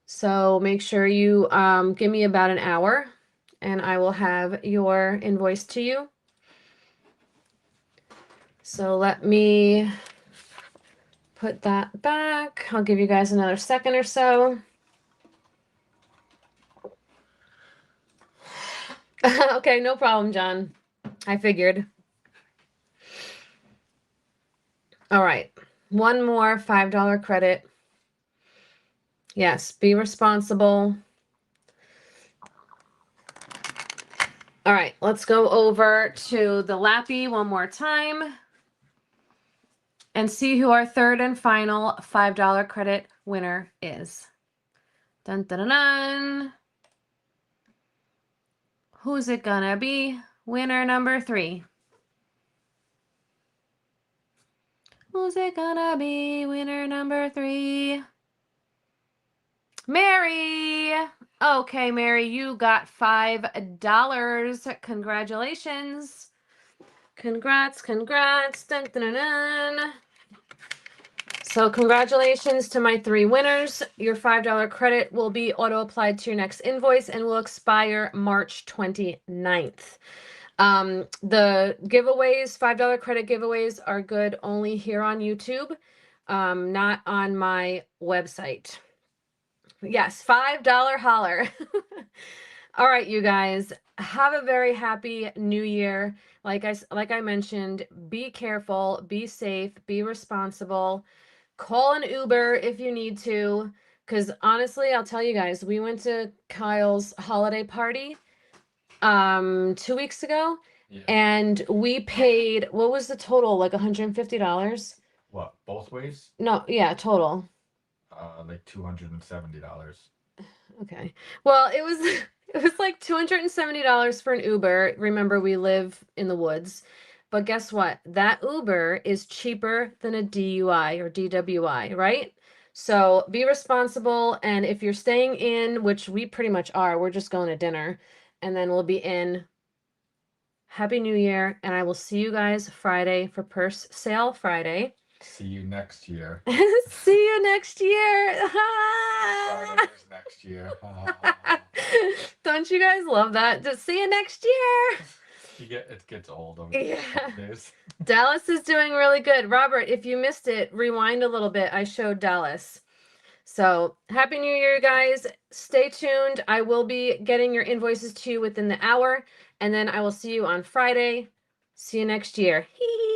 So make sure you give me about an hour and I will have your invoice to you. So let me put that back. I'll give you guys another second or so. Okay, no problem, John. I figured. All right, one more $5 credit. Yes, be responsible. All right, let's go over to the Lappy one more time and see who our third and final $5 credit winner is. Dun, dun, dun, dun. Who's it gonna be? Winner number 3. Who's it gonna be? Winner number 3. Mary. Okay, Mary, you got $5. Congratulations. Congrats. Dun, dun, dun, dun. So congratulations to my 3 winners. Your $5 credit will be auto-applied to your next invoice and will expire March 29th. The giveaways, $5 credit giveaways are good only here on YouTube, not on my website. Yes, $5 holler. All right, you guys, have a very happy new year. Like I mentioned, be careful, be safe, be responsible. Call an Uber if you need to. Because honestly, I'll tell you guys, we went to Kyle's holiday party 2 weeks ago, Yeah. and we paid, what was the total? Like $150? What, both ways? No, yeah, total. Like $270. Okay. Well, it was it was like $270 for an Uber. Remember, we live in the woods. But guess what? That Uber is cheaper than a DUI or DWI, right? So be responsible. And if you're staying in, which we pretty much are, we're just going to dinner and then we'll be in. Happy New Year. And I will see you guys Friday for Purse Sale Friday. See you next year. See you next year. Friday is next year. Don't you guys love that? Just see you next year. It gets old over the days. Dallas is doing really good. Robert, if you missed it, rewind a little bit. I showed Dallas. So happy New Year, guys. Stay tuned. I will be getting your invoices to you within the hour, and then I will see you on Friday. See you next year. Hee hee.